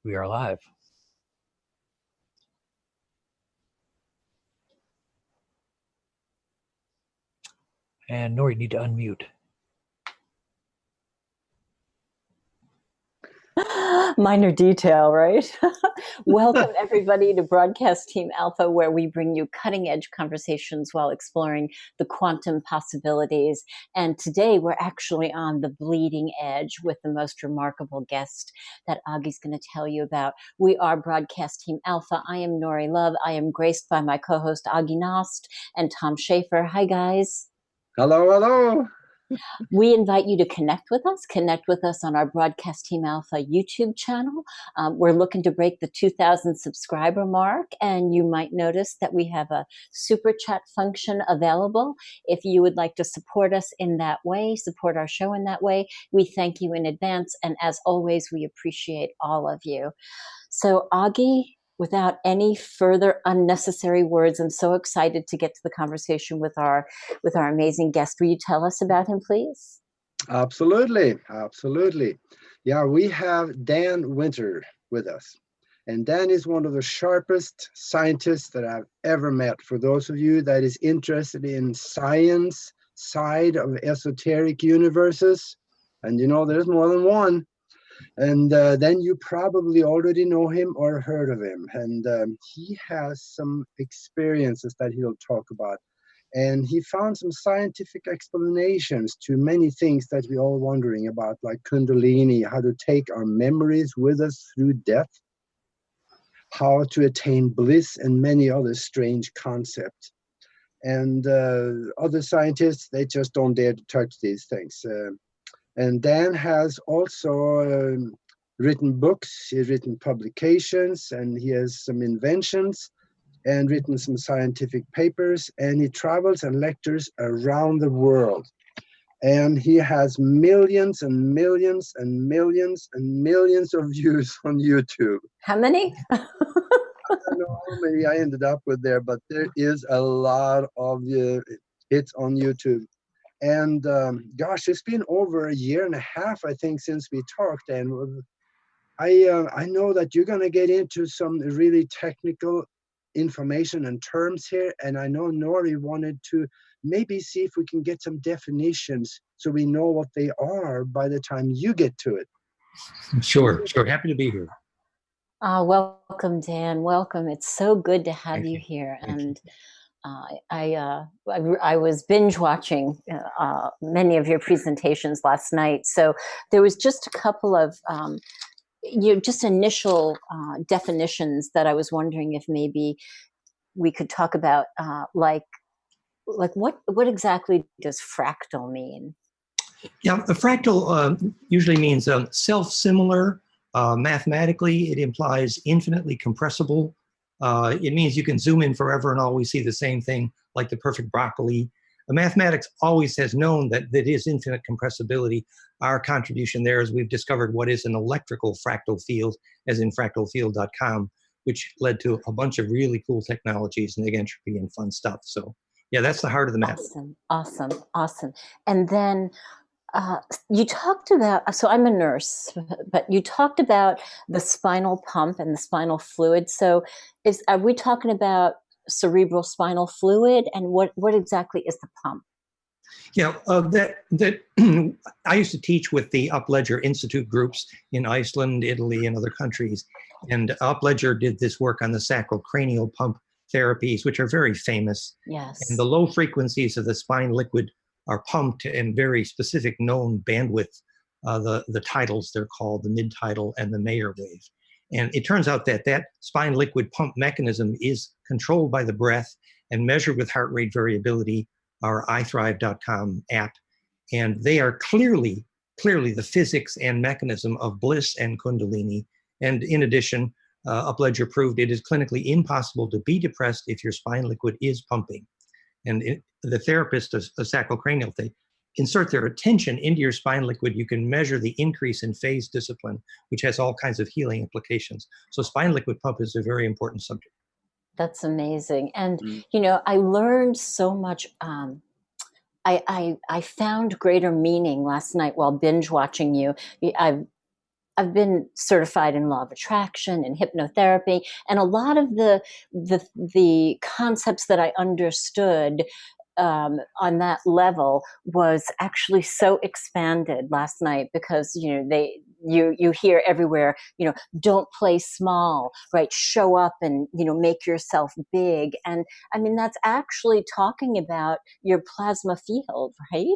We are live. And Nori, you need to unmute. Minor detail, right? Welcome everybody to Broadcast Team Alpha, where we bring you cutting edge conversations while exploring the quantum possibilities. And today we're actually on the bleeding edge with the most remarkable guest that Aage's going to tell you about. We are Broadcast Team Alpha. I am Nori Love. I am graced by my co-host Aage Nost and Tom Schaefer. Hi guys. Hello, hello. We invite you to connect with us on our Broadcast Team Alpha YouTube channel. We're looking to break the 2,000 subscriber mark, and you might notice that we have a super chat function available. If you would like to support us in that way, support our show in that way, we thank you in advance. And as always, we appreciate all of you. So Aage, without any further unnecessary words, I'm so excited to get to the conversation with our amazing guest. Will you tell us about him, please? Absolutely, absolutely. Yeah, we have Dan Winter with us. And Dan is one of the sharpest scientists that I've ever met. For those of you that is interested in science side of esoteric universes, and you know there's more than one, and then you probably already know him or heard of him. And he has some experiences that he'll talk about. And he found some scientific explanations to many things that we're all wondering about, like Kundalini, how to take our memories with us through death, how to attain bliss, and many other strange concepts. And other scientists, they just don't dare to touch these things. And Dan has also written books, he's written publications, and he has some inventions and written some scientific papers, and he travels and lectures around the world. And he has millions and millions and millions and millions of views on YouTube. How many? I don't know how many I ended up with there, but there is a lot of hits on YouTube. And gosh, it's been over a year and a half, I think, since we talked. And I know that you're going to get into some really technical information and terms here. And I know Nori wanted to maybe see if we can get some definitions so we know what they are by the time you get to it. Sure. Happy to be here. Welcome, Dan. Welcome. It's so good to have you here. Thank you. I was binge watching many of your presentations last night. So there was just a couple of just initial definitions that I was wondering if maybe we could talk about, like what exactly does fractal mean? Yeah, a fractal usually means self-similar. Mathematically, it implies infinitely compressible. It means you can zoom in forever and always see the same thing, like the perfect broccoli. Mathematics always has known that is infinite compressibility. Our contribution there is we've discovered what is an electrical fractal field, as in fractalfield.com, which led to a bunch of really cool technologies, and entropy and fun stuff. So yeah, that's the heart of the matter. Awesome. And then you talked about, so I'm a nurse, but you talked about the spinal pump and the spinal fluid. So are we talking about cerebral spinal fluid, and what exactly is the pump? Yeah, I used to teach with the Upledger Institute groups in Iceland, Italy, and other countries. And Upledger did this work on the sacrocranial pump therapies, which are very famous. Yes. And the low frequencies of the spine liquid are pumped in very specific known bandwidth. The titles, they're called the mid-tidal and the Mayer wave. And it turns out that spine liquid pump mechanism is controlled by the breath and measured with heart rate variability, our iThrive.com app. And they are clearly the physics and mechanism of bliss and Kundalini. And in addition, Upledger proved it is clinically impossible to be depressed if your spine liquid is pumping. And the therapist of sacrocranial, they insert their attention into your spine liquid, you can measure the increase in phase discipline, which has all kinds of healing implications. So spine liquid pump is a very important subject. That's amazing. And, you know, I learned so much. I found greater meaning last night while binge watching you. I've been certified in law of attraction and hypnotherapy, and a lot of the concepts that I understood on that level was actually so expanded last night, because you hear everywhere, don't play small, right? Show up and make yourself big, and I mean that's actually talking about your plasma field, right?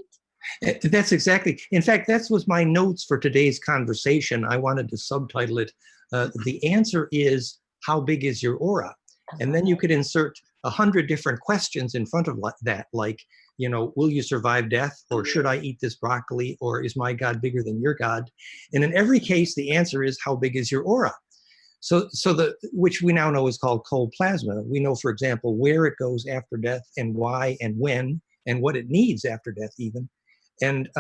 That's exactly. In fact, that was my notes for today's conversation. I wanted to subtitle it, "The answer is, how big is your aura?" And then you could insert 100 different questions in front of that, like, will you survive death? Or should I eat this broccoli? Or is my God bigger than your God? And in every case, the answer is, how big is your aura? So which we now know is called cold plasma. We know, for example, where it goes after death and why and when and what it needs after death even. And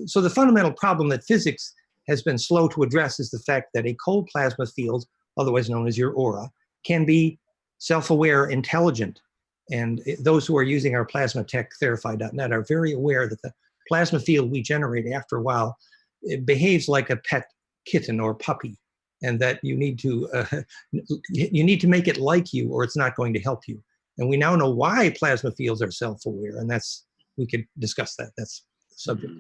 so the fundamental problem that physics has been slow to address is the fact that a cold plasma field, otherwise known as your aura, can be self-aware, intelligent. And those who are using our plasma tech, Theraphi.net, are very aware that the plasma field we generate after a while, it behaves like a pet kitten or puppy, and that you need to make it like you, or it's not going to help you. And we now know why plasma fields are self-aware, and we could discuss that. That's the subject.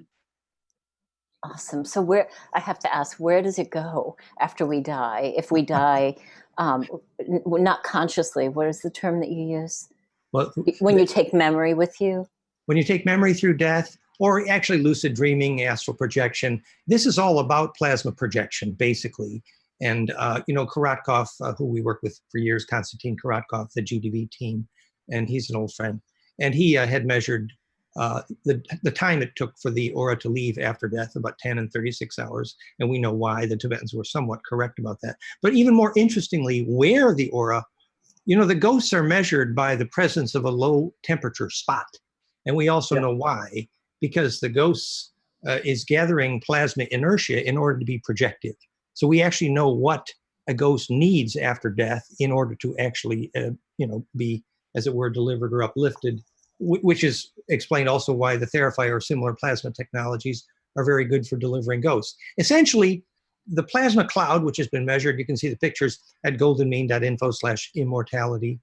Awesome. So I have to ask, where does it go after we die? If we die, not consciously, what is the term that you use? Well, when you take memory with you? When you take memory through death, or actually lucid dreaming, astral projection, this is all about plasma projection, basically. And, Karatkov, who we worked with for years, Konstantin Karatkov, the GDV team, and he's an old friend. And he had measured the time it took for the aura to leave after death, about 10 and 36 hours. And we know why. The Tibetans were somewhat correct about that. But even more interestingly, where the aura, the ghosts are measured by the presence of a low temperature spot. And we also know why, because the ghosts is gathering plasma inertia in order to be projective. So we actually know what a ghost needs after death in order to actually, be, as it were, delivered or uplifted, which is explained also why the Theraphi or similar plasma technologies are very good for delivering ghosts. Essentially, the plasma cloud, which has been measured, you can see the pictures at goldenmean.info/immortality.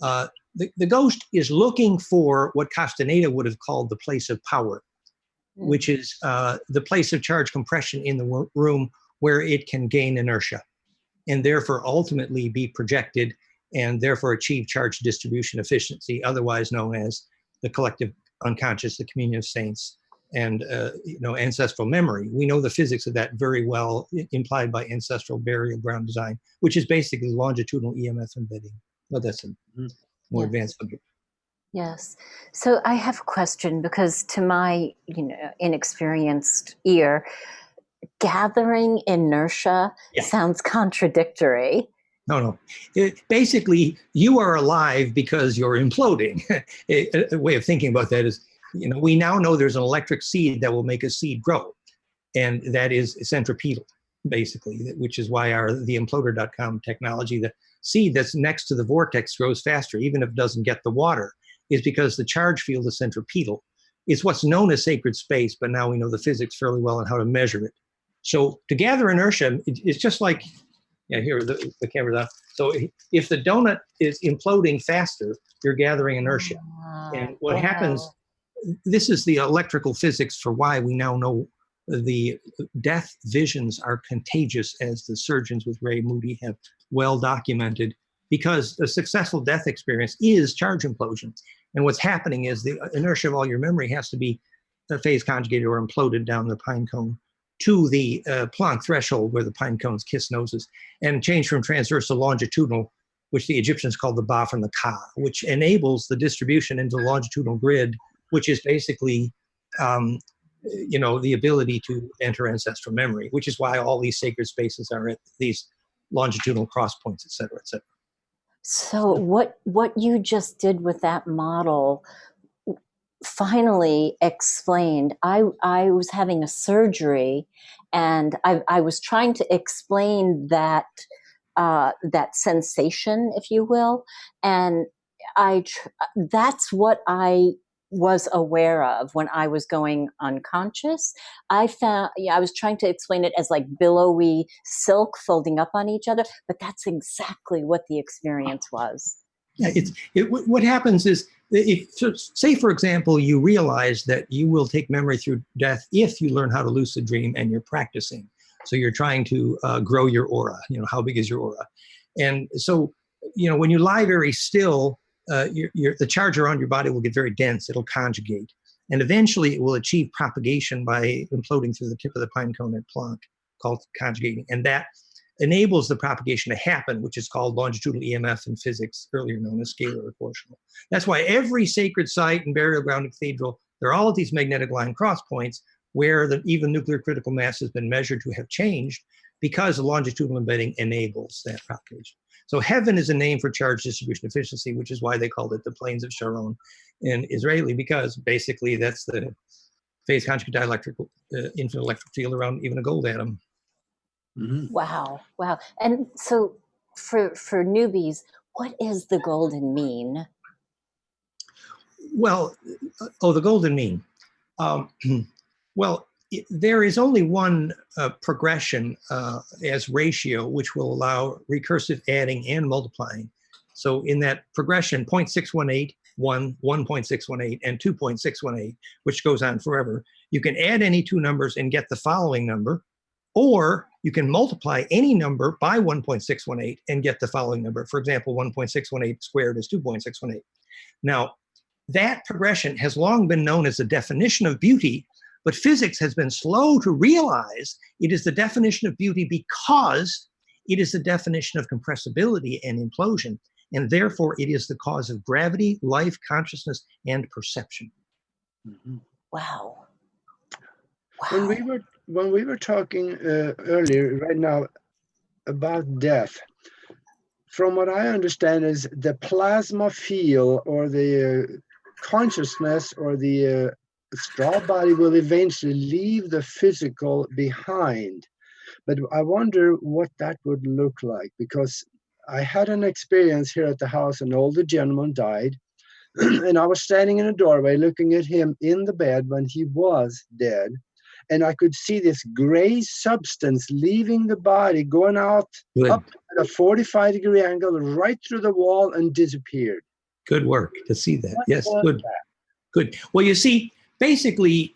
The ghost is looking for what Castaneda would have called the place of power, which is the place of charge compression in the room where it can gain inertia and therefore ultimately be projected and therefore achieve charge distribution efficiency, otherwise known as the collective unconscious, the communion of saints, and ancestral memory. We know the physics of that very well, implied by ancestral burial ground design, which is basically longitudinal EMF embedding. Well, that's a more advanced subject. Yes. So I have a question, because to my inexperienced ear, gathering inertia sounds contradictory. No. Basically, you are alive because you're imploding. A way of thinking about that is, we now know there's an electric seed that will make a seed grow. And that is centripetal, basically, which is why the imploder.com technology, the seed that's next to the vortex grows faster, even if it doesn't get the water, is because the charge field is centripetal. It's what's known as sacred space, but now we know the physics fairly well and how to measure it. So to gather inertia, it's just like, here, the camera's on. So if the donut is imploding faster, you're gathering inertia. And what happens, this is the electrical physics for why we now know the death visions are contagious, as the surgeons with Ray Moody have well documented, because a successful death experience is charge implosion. And what's happening is the inertia of all your memory has to be phase conjugated or imploded down the pine cone to the Planck threshold, where the pine cones kiss noses, and change from transverse to longitudinal, which the Egyptians called the Ba from the Ka, which enables the distribution into the longitudinal grid, which is basically the ability to enter ancestral memory, which is why all these sacred spaces are at these longitudinal cross points, et cetera, et cetera. So what you just did with that model finally explained. I was having a surgery, and I was trying to explain that that sensation, if you will, and that's what I was aware of when I was going unconscious. I found, I was trying to explain it as like billowy silk folding up on each other, but that's exactly what the experience was. Yeah, what happens is, if, so say, for example, you realize that you will take memory through death if you learn how to lucid dream and you're practicing. So you're trying to grow your aura. How big is your aura? And so, when you lie very still, the charge around your body will get very dense. It'll conjugate. And eventually it will achieve propagation by imploding through the tip of the pinecone at Planck, called conjugating. And that enables the propagation to happen, which is called longitudinal EMF in physics, earlier known as scalar proportional. That's why every sacred site and burial ground and cathedral, there are all of these magnetic line cross points where even nuclear critical mass has been measured to have changed, because the longitudinal embedding enables that propagation. So heaven is a name for charge distribution efficiency, which is why they called it the plains of Sharon in Israeli, because basically that's the phase conjugate dielectric infinite electric field around even a gold atom. Mm-hmm. Wow. And so for newbies, what is the golden mean? Well, the golden mean. Well, there is only one progression as ratio, which will allow recursive adding and multiplying. So in that progression, 0.618, 1.618, and 2.618, which goes on forever, you can add any two numbers and get the following number, or you can multiply any number by 1.618 and get the following number. For example, 1.618 squared is 2.618. Now, that progression has long been known as the definition of beauty, but physics has been slow to realize it is the definition of beauty because it is the definition of compressibility and implosion, and therefore it is the cause of gravity, life, consciousness, and perception. Mm-hmm. Wow. When we were talking earlier, right now, about death, from what I understand is the plasma field or the consciousness or the straw body will eventually leave the physical behind. But I wonder what that would look like, because I had an experience here at the house. An older gentleman died, and I was standing in a doorway looking at him in the bed when he was dead. And I could see this gray substance leaving the body, going out up at a 45-degree angle, right through the wall, and disappeared. Good work to see that. Yes, good. Good. Well, you see, basically,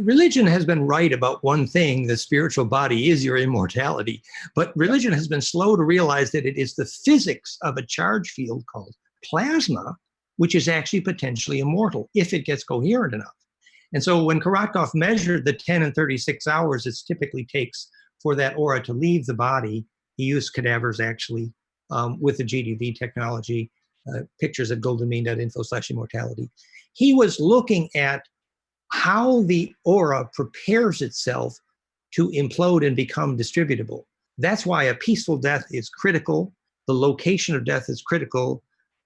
religion has been right about one thing: the spiritual body is your immortality. But religion has been slow to realize that it is the physics of a charge field called plasma, which is actually potentially immortal if it gets coherent enough. And so when Karatkoff measured the 10 and 36 hours it typically takes for that aura to leave the body, he used cadavers actually with the GDV technology, pictures at goldenmean.info/immortality. He was looking at how the aura prepares itself to implode and become distributable. That's why a peaceful death is critical. The location of death is critical.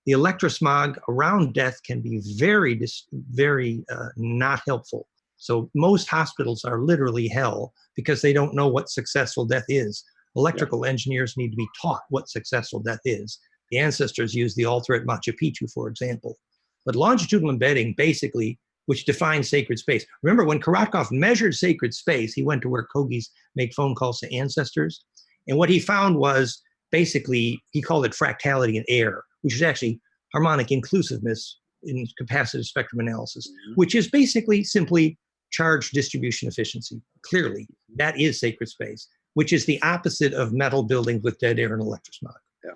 The electrosmog around death can be very not helpful. So most hospitals are literally hell because they don't know what successful death is. Electrical engineers need to be taught what successful death is. The ancestors used the altar at Machu Picchu, for example. But longitudinal embedding, basically, which defines sacred space. Remember, when Karatkoff measured sacred space, he went to where Kogis make phone calls to ancestors. And what he found was, basically, he called it fractality in air, which is actually harmonic inclusiveness in capacitive spectrum analysis, which is basically simply charge distribution efficiency. Clearly, that is sacred space, which is the opposite of metal buildings with dead air and electrosmog. Yeah.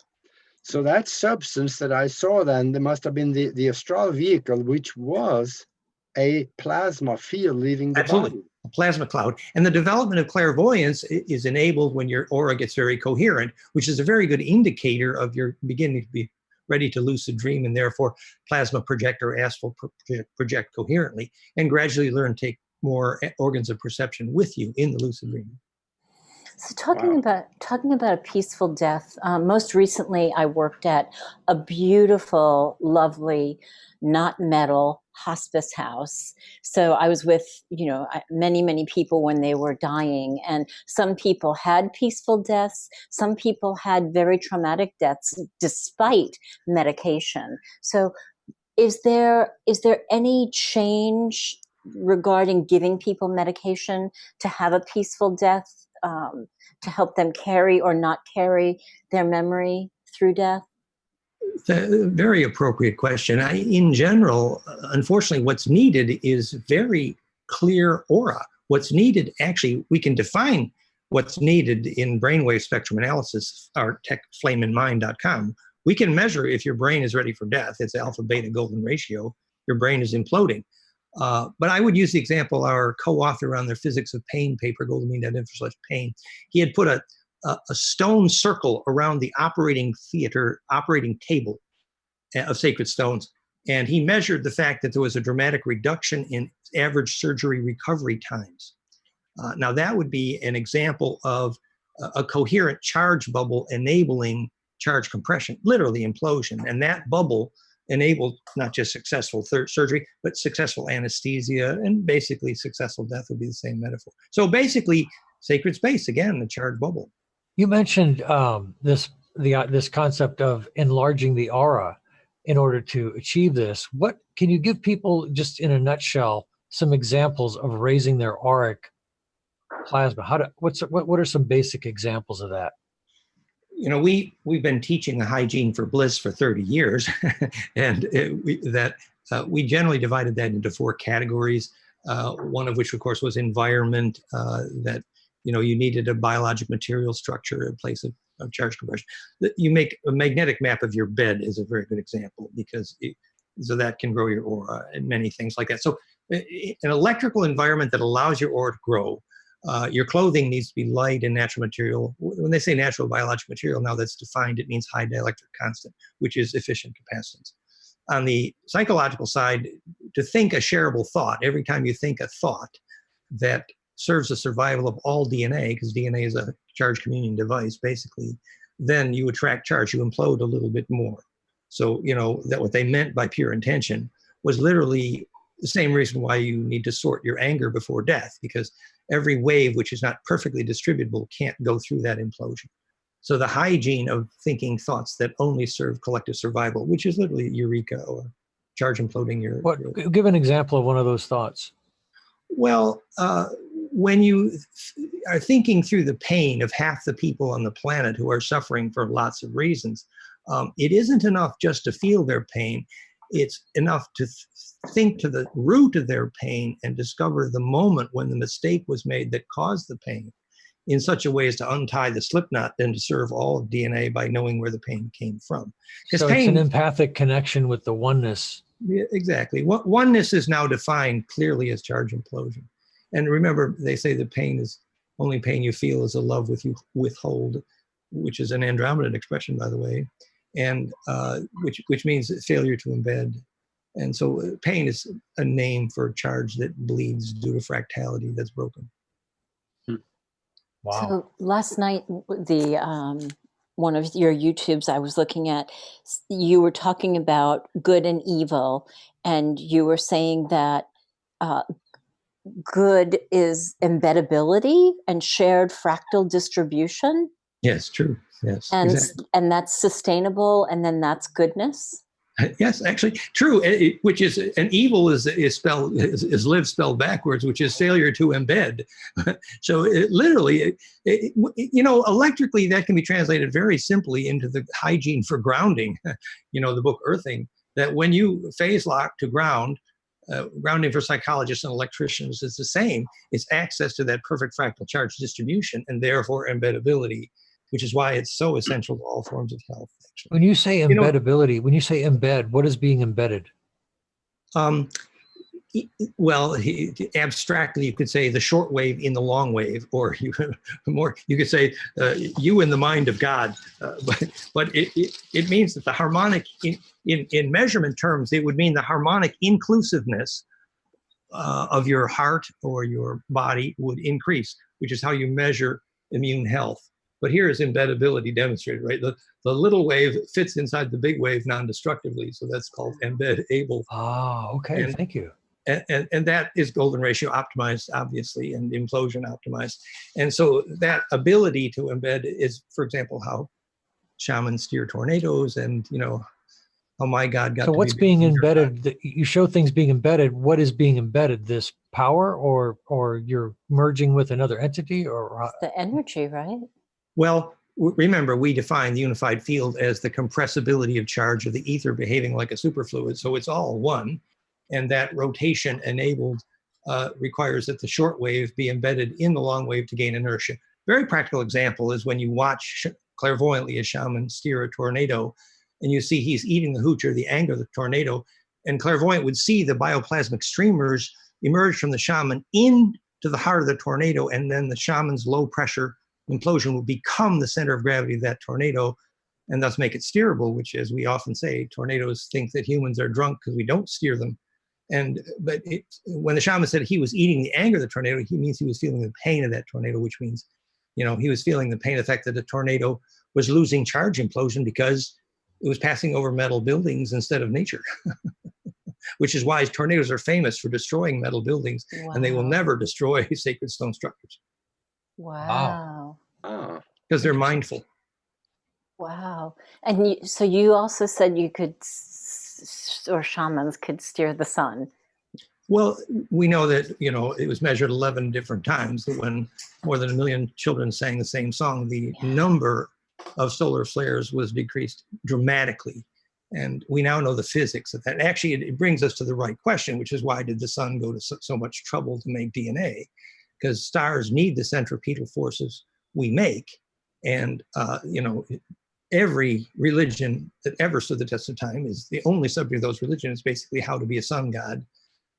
So that substance that I saw then, there must have been the astral vehicle, which was a plasma field leaving the body. A plasma cloud. And the development of clairvoyance is enabled when your aura gets very coherent, which is a very good indicator of your beginning to be ready to lucid dream, and therefore plasma project or astral project coherently, and gradually learn to take more organs of perception with you in the lucid dream. So talking about a peaceful death, most recently I worked at a beautiful, lovely, not metal hospice house. So I was with, many people when they were dying, and some people had peaceful deaths. Some people had very traumatic deaths despite medication. So Is there any change regarding giving people medication to have a peaceful death, to help them carry or not carry their memory through death? It's a very appropriate question. In general, unfortunately, what's needed is very clear aura. What's needed, actually, we can define what's needed in brainwave spectrum analysis, our techflameinmind.com. We can measure if your brain is ready for death. It's alpha beta golden ratio. Your brain is imploding. But I would use the example, our co-author on their physics of pain paper, goldenmean.info/pain, he had put a stone circle around the operating table of sacred stones. And he measured the fact that there was a dramatic reduction in average surgery recovery times. Now that would be an example of a coherent charge bubble enabling charge compression, literally implosion. And that bubble enabled not just successful surgery, but successful anesthesia, and basically successful death would be the same metaphor. So basically, sacred space, again, the charge bubble. You mentioned this concept of enlarging the aura in order to achieve this. What can you give people, just in a nutshell, some examples of raising their auric plasma? What are some basic examples of that? You know, we've been teaching the hygiene for bliss for 30 years, and we generally divided that into 4 categories. One of which, of course, was environment, that you needed a biologic material structure in place of charge compression. You make a magnetic map of your bed is a very good example, because so that can grow your aura and many things like that. So an electrical environment that allows your aura to grow. Your clothing needs to be light and natural material. When they say natural biological material, now that's defined, it means high dielectric constant, which is efficient capacitance. On the psychological side, to think a shareable thought, every time you think a thought that serves the survival of all DNA, because DNA is a charge communion device, basically, then you attract charge, you implode a little bit more. So, that what they meant by pure intention was literally the same reason why you need to sort your anger before death, because every wave which is not perfectly distributable can't go through that implosion. So the hygiene of thinking thoughts that only serve collective survival, which is literally eureka or charge imploding your... Give an example of one of those thoughts. Well, when you are thinking through the pain of half the people on the planet who are suffering for lots of reasons, it isn't enough just to feel their pain. It's enough to think to the root of their pain and discover the moment when the mistake was made that caused the pain, in such a way as to untie the slip knot and to serve all of DNA by knowing where the pain came from. So it's an empathic connection with the oneness. Yeah, exactly. Oneness is now defined clearly as charge implosion. And remember, they say the pain is only pain you feel is a love you withhold, which is an Andromedan expression, by the way, and which means failure to embed. And so pain is a name for a charge that bleeds due to fractality that's broken. Wow. So last night, one of your YouTubes I was looking at, you were talking about good and evil, and you were saying that good is embeddability and shared fractal distribution. Yes, true. Yes, and exactly. And that's sustainable, and then that's goodness. Yes, actually, true. Which is, and evil is live spelled backwards, which is failure to embed. So literally, electrically, that can be translated very simply into the hygiene for grounding. The book Earthing, that when you phase lock to ground, grounding for psychologists and electricians is the same. It's access to that perfect fractal charge distribution, and therefore embeddability, which is why it's so essential to all forms of health. Actually. When you say embeddability, when you say embed, what is being embedded? Well, abstractly, you could say the short wave in the long wave, or you could say you in the mind of God. But it means that the harmonic, in measurement terms, it would mean the harmonic inclusiveness of your heart or your body would increase, which is how you measure immune health. But here is embeddability demonstrated, right? The little wave fits inside the big wave non-destructively, so that's called embed-able. Oh, okay, thank you. And that is golden ratio optimized, obviously, and implosion optimized. And so that ability to embed is, for example, how shamans steer tornadoes and, how my God got So to what's be being bigger than your God. embedded? You show things being embedded. What is being embedded? This power, or you're merging with another entity, or It's the energy, right? Well, remember, we define the unified field as the compressibility of charge of the ether behaving like a superfluid. So it's all one. And that rotation enabled requires that the short wave be embedded in the long wave to gain inertia. Very practical example is when you watch clairvoyantly a shaman steer a tornado, and you see he's eating the hooch or the anger of the tornado, and clairvoyant would see the bioplasmic streamers emerge from the shaman into the heart of the tornado, and then the shaman's low pressure implosion will become the center of gravity of that tornado and thus make it steerable, which, as we often say, tornadoes think that humans are drunk because we don't steer them. But when the shaman said he was eating the anger of the tornado, he means he was feeling the pain of that tornado, which means, he was feeling the pain effect that the tornado was losing charge implosion because it was passing over metal buildings instead of nature. Which is why tornadoes are famous for destroying metal buildings, and they will never destroy sacred stone structures. Wow. Ah, because they're mindful. Wow. And so you also said you could, or shamans could steer the sun. Well, we know that, it was measured 11 different times, that when more than 1 million children sang the same song, the number of solar flares was decreased dramatically. And we now know the physics of that. Actually, it brings us to the right question, which is why did the sun go to so much trouble to make DNA? Because stars need the centripetal forces we make. And, every religion that ever stood the test of time is the only subject of those religions, basically how to be a sun god.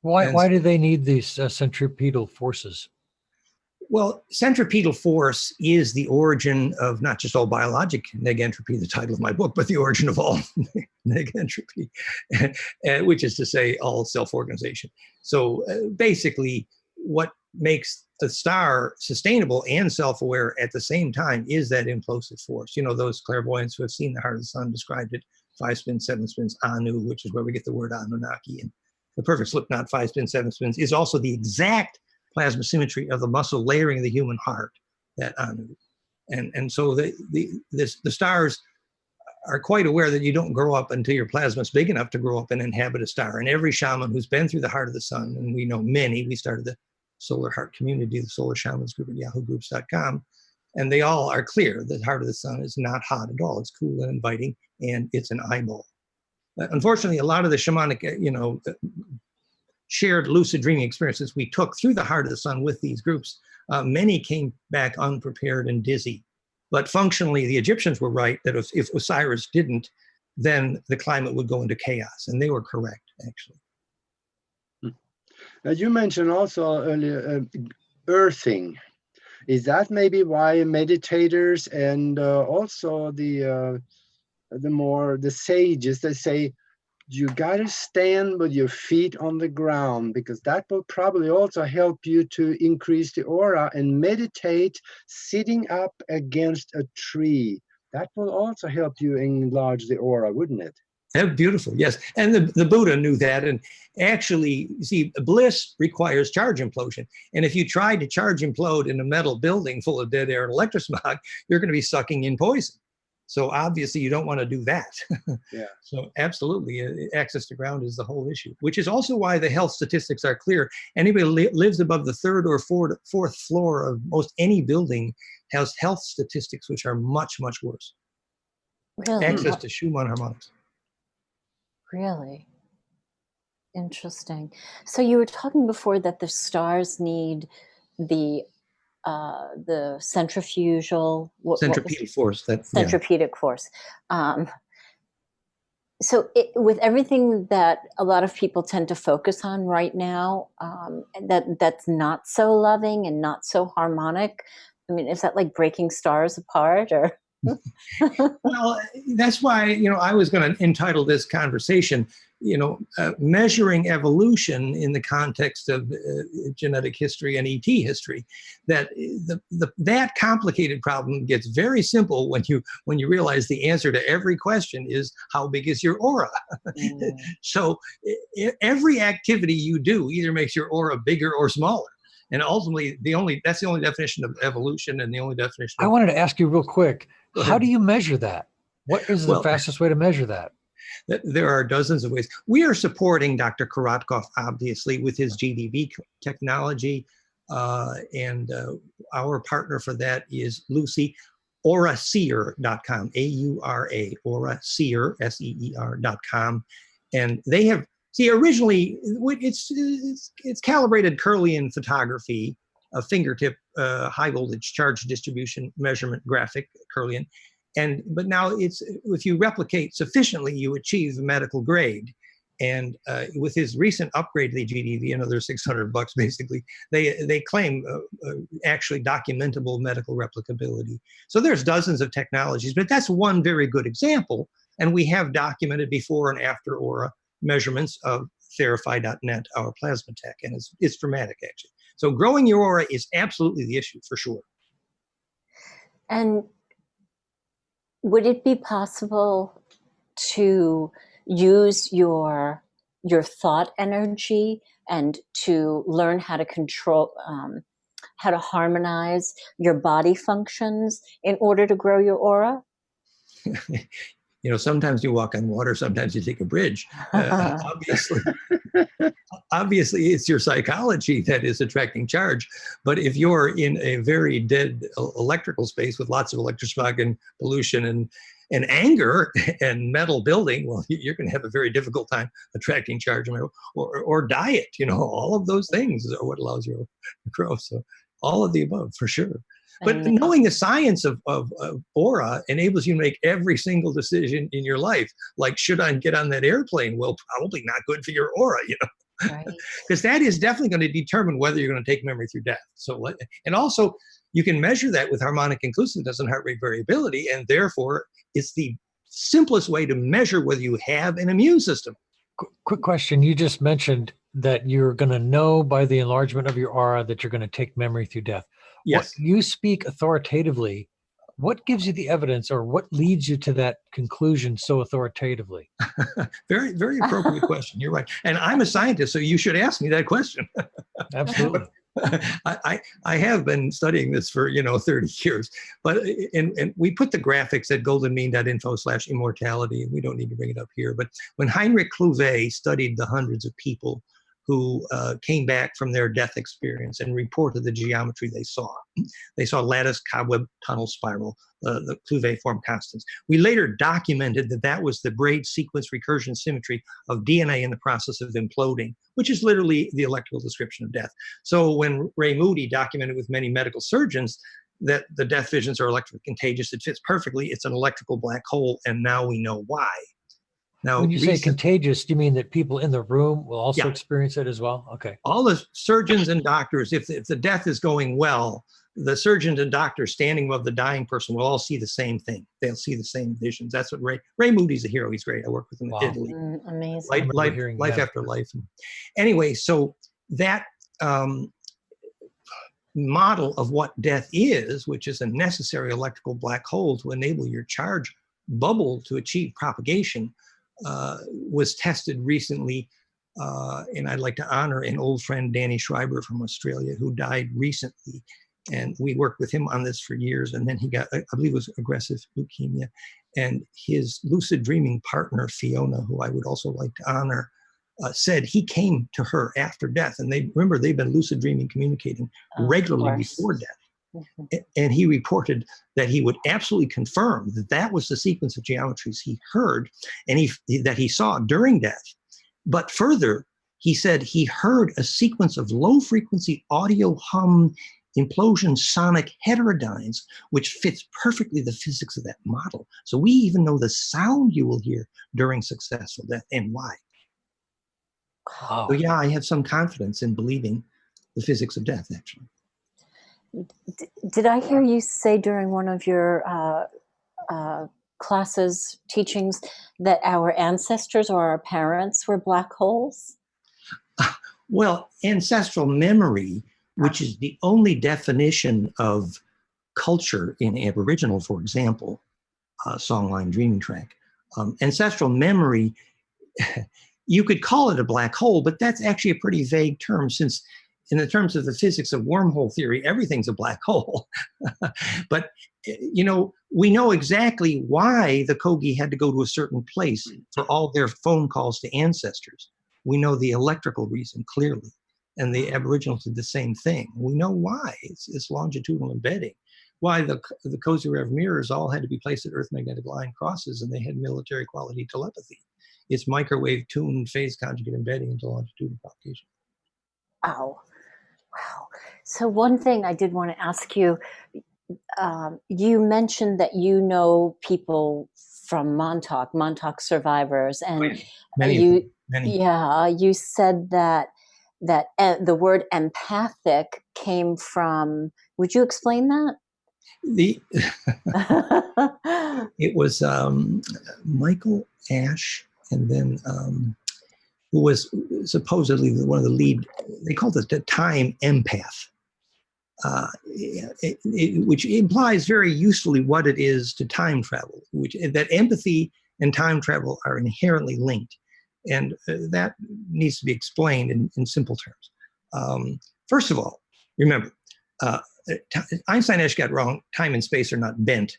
why do they need these centripetal forces? Well, centripetal force is the origin of not just all biologic negentropy, the title of my book, but the origin of all negentropy, which is to say all self-organization. So basically, what makes a star sustainable and self-aware at the same time is that implosive force. Those clairvoyants who have seen the heart of the sun described it, 5 spins, 7 spins, Anu, which is where we get the word Anunnaki. And the perfect slip knot, 5 spins, 7 spins, is also the exact plasma symmetry of the muscle layering of the human heart, that Anu. And so the stars are quite aware that you don't grow up until your plasma is big enough to grow up and inhabit a star. And every shaman who's been through the heart of the sun, and we know many, we started the Solar Heart community, the Solar Shamans group at yahoogroups.com, and they all are clear that the heart of the sun is not hot at all. It's cool and inviting, and it's an eyeball. Unfortunately, a lot of the shamanic, shared lucid dreaming experiences we took through the heart of the sun with these groups, many came back unprepared and dizzy. But functionally, the Egyptians were right that if Osiris didn't, then the climate would go into chaos. And they were correct, actually. You mentioned also earlier earthing. Is that maybe why meditators and also the sages, they say, you gotta stand with your feet on the ground, because that will probably also help you to increase the aura, and meditate sitting up against a tree. That will also help you enlarge the aura, wouldn't it? Beautiful, yes. And the Buddha knew that. And actually, see, bliss requires charge implosion. And if you try to charge implode in a metal building full of dead air and electrosmog, you're going to be sucking in poison. So obviously you don't want to do that. Yeah. So absolutely, access to ground is the whole issue, which is also why the health statistics are clear. Anybody lives above the 3rd or 4th floor of most any building has health statistics which are much, much worse. Really? Access to Schumann harmonics. Really? Interesting. So you were talking before that the stars need the centrifugal Centripetal force. Centripetal force. So with everything that a lot of people tend to focus on right now, that's not so loving and not so harmonic. I mean, is that like breaking stars apart, or? Well, that's why, I was going to entitle this conversation, measuring evolution in the context of genetic history and ET history. That that complicated problem gets very simple when you realize the answer to every question is how big is your aura. So every activity you do either makes your aura bigger or smaller. And ultimately, that's the only definition of evolution, and the only definition. I wanted to ask you real quick, how do you measure that? What is the fastest way to measure that? There are dozens of ways. We are supporting Dr. Korotkov, obviously, with his GDB technology. And our partner for that is Lucy, auraseer.com, A-U-R-A, auraseer, S-E-E-R.com. And they have, see, originally, it's calibrated Kirlian photography, a fingertip high voltage charge distribution measurement graphic, Kirlian. But now it's, if you replicate sufficiently, you achieve medical grade. And with his recent upgrade to the GDV, another $600 basically, they claim actually documentable medical replicability. So there's dozens of technologies, but that's one very good example. And we have documented before and after aura measurements of Theraphi.net, our plasma tech, and it's dramatic actually. So growing your aura is absolutely the issue for sure. And would it be possible to use your thought energy and to learn how to control, how to harmonize your body functions in order to grow your aura? You know, sometimes you walk on water, sometimes you take a bridge. Obviously, it's your psychology that is attracting charge. But if you're in a very dead electrical space with lots of electrosmog and pollution and anger and metal building, well, you're going to have a very difficult time attracting charge. Or diet, you know, all of those things are what allows you to grow. So all of the above, for sure. But knowing the science of aura enables you to make every single decision in your life. Like, should I get on that airplane? Well, probably not good for your aura, you know, because that is definitely going to determine whether you're going to take memory through death. So, and also you can measure that with harmonic inclusiveness and heart rate variability, and therefore it's the simplest way to measure whether you have an immune system. Quick question. You just mentioned that you're going to know by the enlargement of your aura that you're going to take memory through death. Yes. You speak authoritatively. What gives you the evidence, or what leads you to that conclusion so authoritatively? Very, very appropriate question. You're right. And I'm a scientist, so you should ask me that question. Absolutely. I have been studying this for, 30 years, but and we put the graphics at goldenmean.info/immortality, and we don't need to bring it up here. But when Heinrich Kluwe studied the hundreds of people who came back from their death experience and reported the geometry they saw lattice, cobweb, tunnel, spiral, the Kluwe form constants. We later documented that was the braid sequence recursion symmetry of DNA in the process of imploding, which is literally the electrical description of death. So when Ray Moody documented with many medical surgeons that the death visions are electrically contagious, it fits perfectly. It's an electrical black hole, and now we know why. Now, when you say contagious, do you mean that people in the room will also experience it as well? Okay. All the surgeons and doctors, if the death is going well, the surgeons and doctors standing above the dying person will all see the same thing. They'll see the same visions. That's what Ray Moody's a hero. He's great. I work with him in Italy. Amazing. Life after life. Anyway, so that model of what death is, which is a necessary electrical black hole to enable your charge bubble to achieve propagation, was tested recently, and I'd like to honor an old friend, Danny Schreiber from Australia, who died recently. And we worked with him on this for years. And then he got, I believe it was aggressive leukemia. And his lucid dreaming partner, Fiona, who I would also like to honor, said he came to her after death. And they've been lucid dreaming, communicating regularly before death. Mm-hmm. And he reported that he would absolutely confirm that was the sequence of geometries he heard and that he saw during death. But further, he said he heard a sequence of low-frequency audio hum implosion sonic heterodynes, which fits perfectly the physics of that model. So we even know the sound you will hear during successful death and why. Wow. So yeah, I have some confidence in believing the physics of death, actually. Did I hear you say during one of your classes, teachings, that our ancestors or our parents were black holes? Well, ancestral memory, which is the only definition of culture in Aboriginal, for example, songline dreaming track, ancestral memory, you could call it a black hole, but that's actually a pretty vague term, since in the terms of the physics of wormhole theory, everything's a black hole. But, We know exactly why the Kogi had to go to a certain place for all their phone calls to ancestors. We know the electrical reason clearly, and the Aboriginals did the same thing. We know why. It's longitudinal embedding. Why the Cozy Rev mirrors all had to be placed at Earth magnetic line crosses, and they had military quality telepathy. It's microwave tuned phase conjugate embedding into longitudinal propagation. Wow. Wow. So one thing I did want to ask you, you mentioned that you know people from Montauk survivors, and Many. yeah, you said that the word empathic came from. Would you explain that? It was Michael Ash, and then who was supposedly one of the lead. They called it the time empath. Which implies very usefully what it is to time travel, that empathy and time travel are inherently linked. And that needs to be explained in simple terms. First of all, remember, Einstein actually got wrong. Time and space are not bent.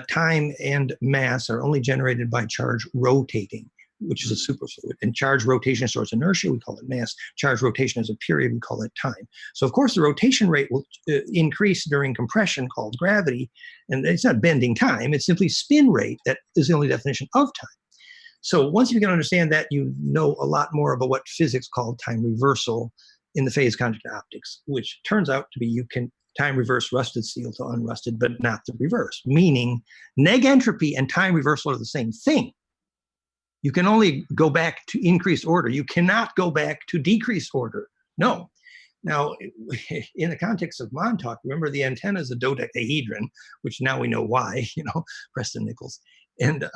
Time and mass are only generated by charge rotating, which is a superfluid. And charge rotation stores inertia, we call it mass. Charge rotation is a period, we call it time. So of course the rotation rate will increase during compression, called gravity, and it's not bending time, it's simply spin rate. That is the only definition of time. So once you can understand that, you know a lot more about what physics called time reversal in the phase conjugate optics, which turns out to be you can time reverse rusted steel to unrusted, but not the reverse, meaning neg entropy and time reversal are the same thing. You can only go back to increased order. You cannot go back to decreased order. No. Now, in the context of Montauk, remember the antenna is a dodecahedron, which now we know why, Preston Nichols. And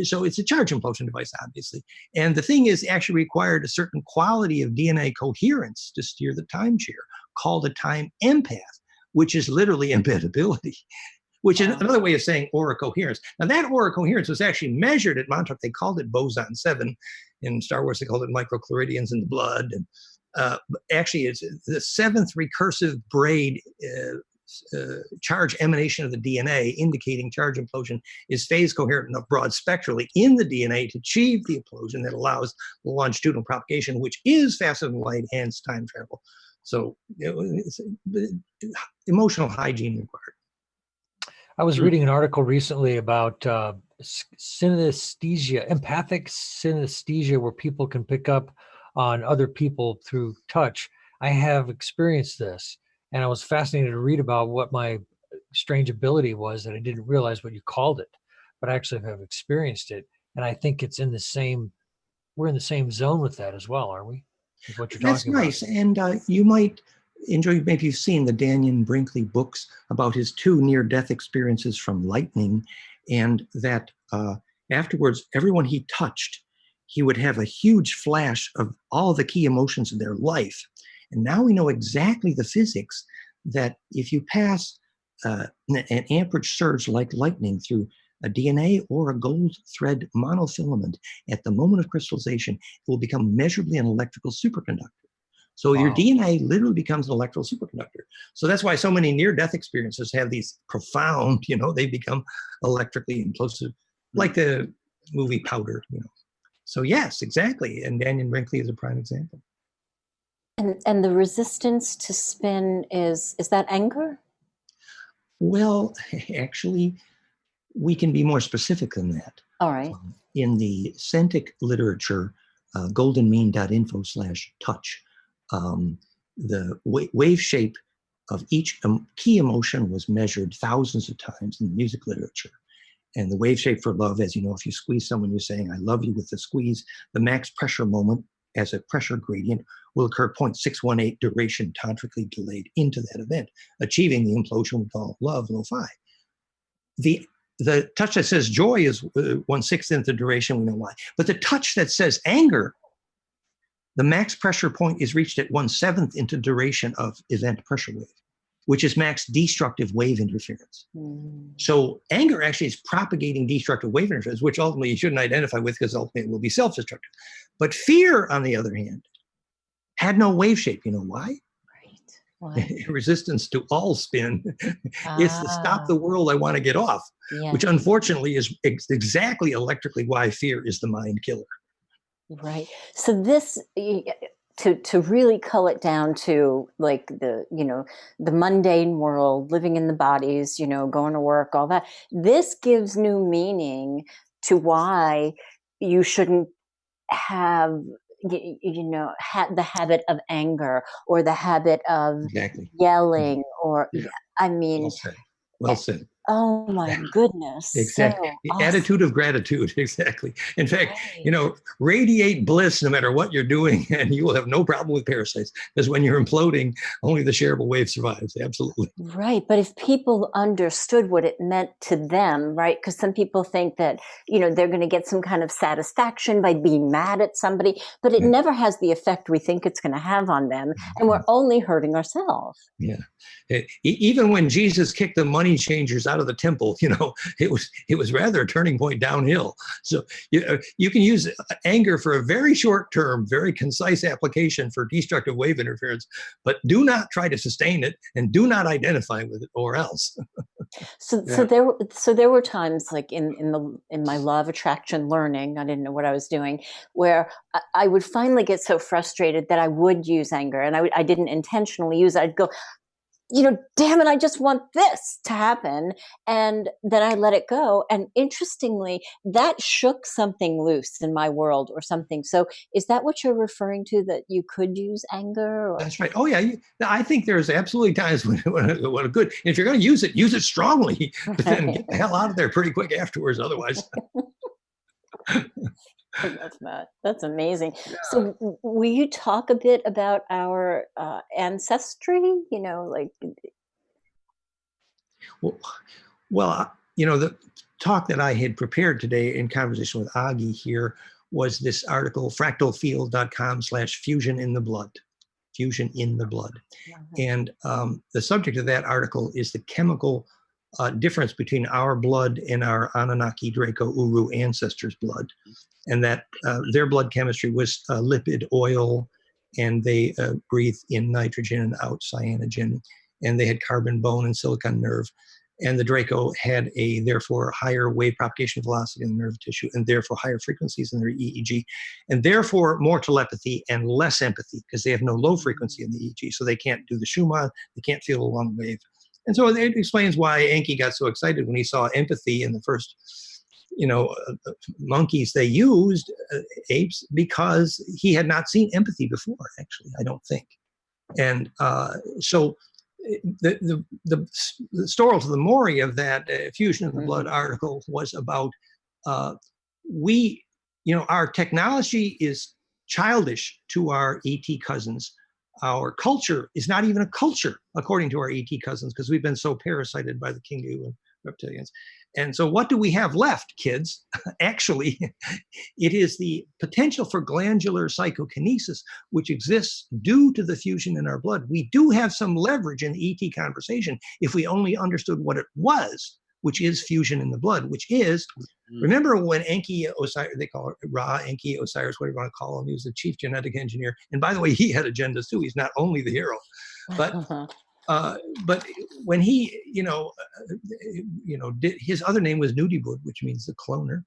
so it's a charge implosion device, obviously. And the thing is actually required a certain quality of DNA coherence to steer the time chair, called a time empath, which is literally embeddability, which is another way of saying aura coherence. Now that aura coherence was actually measured at Montauk. They called it boson 7. In Star Wars, they called it microchloridians in the blood. And actually, it's the 7th recursive braid charge emanation of the DNA, indicating charge implosion is phase coherent enough broad spectrally in the DNA to achieve the implosion that allows longitudinal propagation, which is faster than light, hence time travel. So emotional hygiene required. I was reading an article recently about synesthesia, empathic synesthesia, where people can pick up on other people through touch. I have experienced this, and I was fascinated to read about what my strange ability was that I didn't realize what you called it, but I actually have experienced it. And I think it's in the same, we're in the same zone with that as well, aren't we? Is what you're That's talking about. nice. And you might enjoy, maybe you've seen the Daniel Brinkley books about his 2 near-death experiences from lightning, and that afterwards, everyone he touched, he would have a huge flash of all the key emotions of their life. And now we know exactly the physics that if you pass an amperage surge like lightning through a DNA or a gold thread monofilament, at the moment of crystallization, it will become measurably an electrical superconductor. So your DNA literally becomes an electrical superconductor. So that's why so many near-death experiences have these profound, they become electrically implosive, like the movie Powder, So yes, exactly. And Daniel Brinkley is a prime example. And the resistance to spin is that anger? Well, actually, we can be more specific than that. All right. In the Centric literature, goldenmean.info/touch, the wave shape of each key emotion was measured thousands of times in the music literature. And the wave shape for love, as you know, if you squeeze someone, you're saying, I love you with the squeeze. The max pressure moment as a pressure gradient will occur 0.618 duration tantrically delayed into that event, achieving the implosion we call love, lo-fi. The touch that says joy is 1/6 into duration, we know why. But the touch that says anger, the max pressure point is reached at 1/7 into duration of event pressure wave, which is max destructive wave interference. So anger actually is propagating destructive wave interference, which ultimately you shouldn't identify with because ultimately it will be self-destructive. But fear, on the other hand, had no wave shape. You know why? Right. Why? resistance to all spin. It's the stop Ah, the world, I want to get off, yeah, which unfortunately is exactly electrically why fear is the mind killer. right. So this, to really cull it down to like the, the mundane world, living in the bodies, going to work, all that. This gives new meaning to why you shouldn't have the habit of anger or the habit of Exactly. yelling or Yeah. I Well mean, said. Well said. oh my goodness, so Exactly. The awesome. attitude of gratitude. Exactly. In fact, Right. radiate bliss no matter what you're doing, and you will have no problem with parasites. Because when you're imploding, only the shareable wave survives. Absolutely. Right. But if people understood what it meant to them, right? Because some people think that, they're going to get some kind of satisfaction by being mad at somebody, but it Yeah. never has the effect we think it's going to have on them. And we're only hurting ourselves. Yeah. Even when Jesus kicked the money changers out of the temple, it was rather a turning point downhill. So you can use anger for a very short term, very concise application for destructive wave interference, but do not try to sustain it and do not identify with it or else. So, Yeah. there were times like in my law of attraction learning, I didn't know what I was doing, where I would finally get so frustrated that I would use anger, and I didn't intentionally use it. I'd go, damn it, I just want this to happen. And then I let it go. And interestingly, that shook something loose in my world or something. So is that what you're referring to, that you could use anger? Or? That's right. Oh yeah, I think there's absolutely times when a good. If you're going to use it strongly, but then get the hell out of there pretty quick afterwards. Otherwise, I love that. That's amazing. Yeah. So will you talk a bit about our ancestry? well, the talk that I had prepared today in conversation with Aage here was this article, fractalfield.com/fusion in the blood. Fusion in the blood. And the subject of that article is the chemical difference between our blood and our Anunnaki, Draco, Uru ancestors' blood. And that their blood chemistry was lipid oil, and they breathe in nitrogen and out cyanogen, and they had carbon bone and silicon nerve. And the Draco had a, therefore, higher wave propagation velocity in the nerve tissue, and therefore higher frequencies in their EEG, and therefore more telepathy and less empathy, because they have no low frequency in the EEG, so they can't do the Schumann, they can't feel a long wave. And so it explains why Enki got so excited when he saw empathy in the first, monkeys they used, apes, because he had not seen empathy before, actually, I don't think. And so the story to the Mori of that fusion of the blood article was about our technology is childish to our ET cousins. Our culture is not even a culture according to our ET cousins, because we've been so parasited by the Kingu and reptilians. And so what do we have left, kids? Actually, it is the potential for glandular psychokinesis, which exists due to the fusion in our blood. We do have some leverage in the ET conversation if we only understood what it was, which is fusion in the blood, which is, remember when Enki Osiris, they call it Ra, Enki Osiris, whatever you want to call him, he was the chief genetic engineer. And by the way, he had agendas too. He's not only the hero, but when he, his other name was Nudibud, which means the cloner.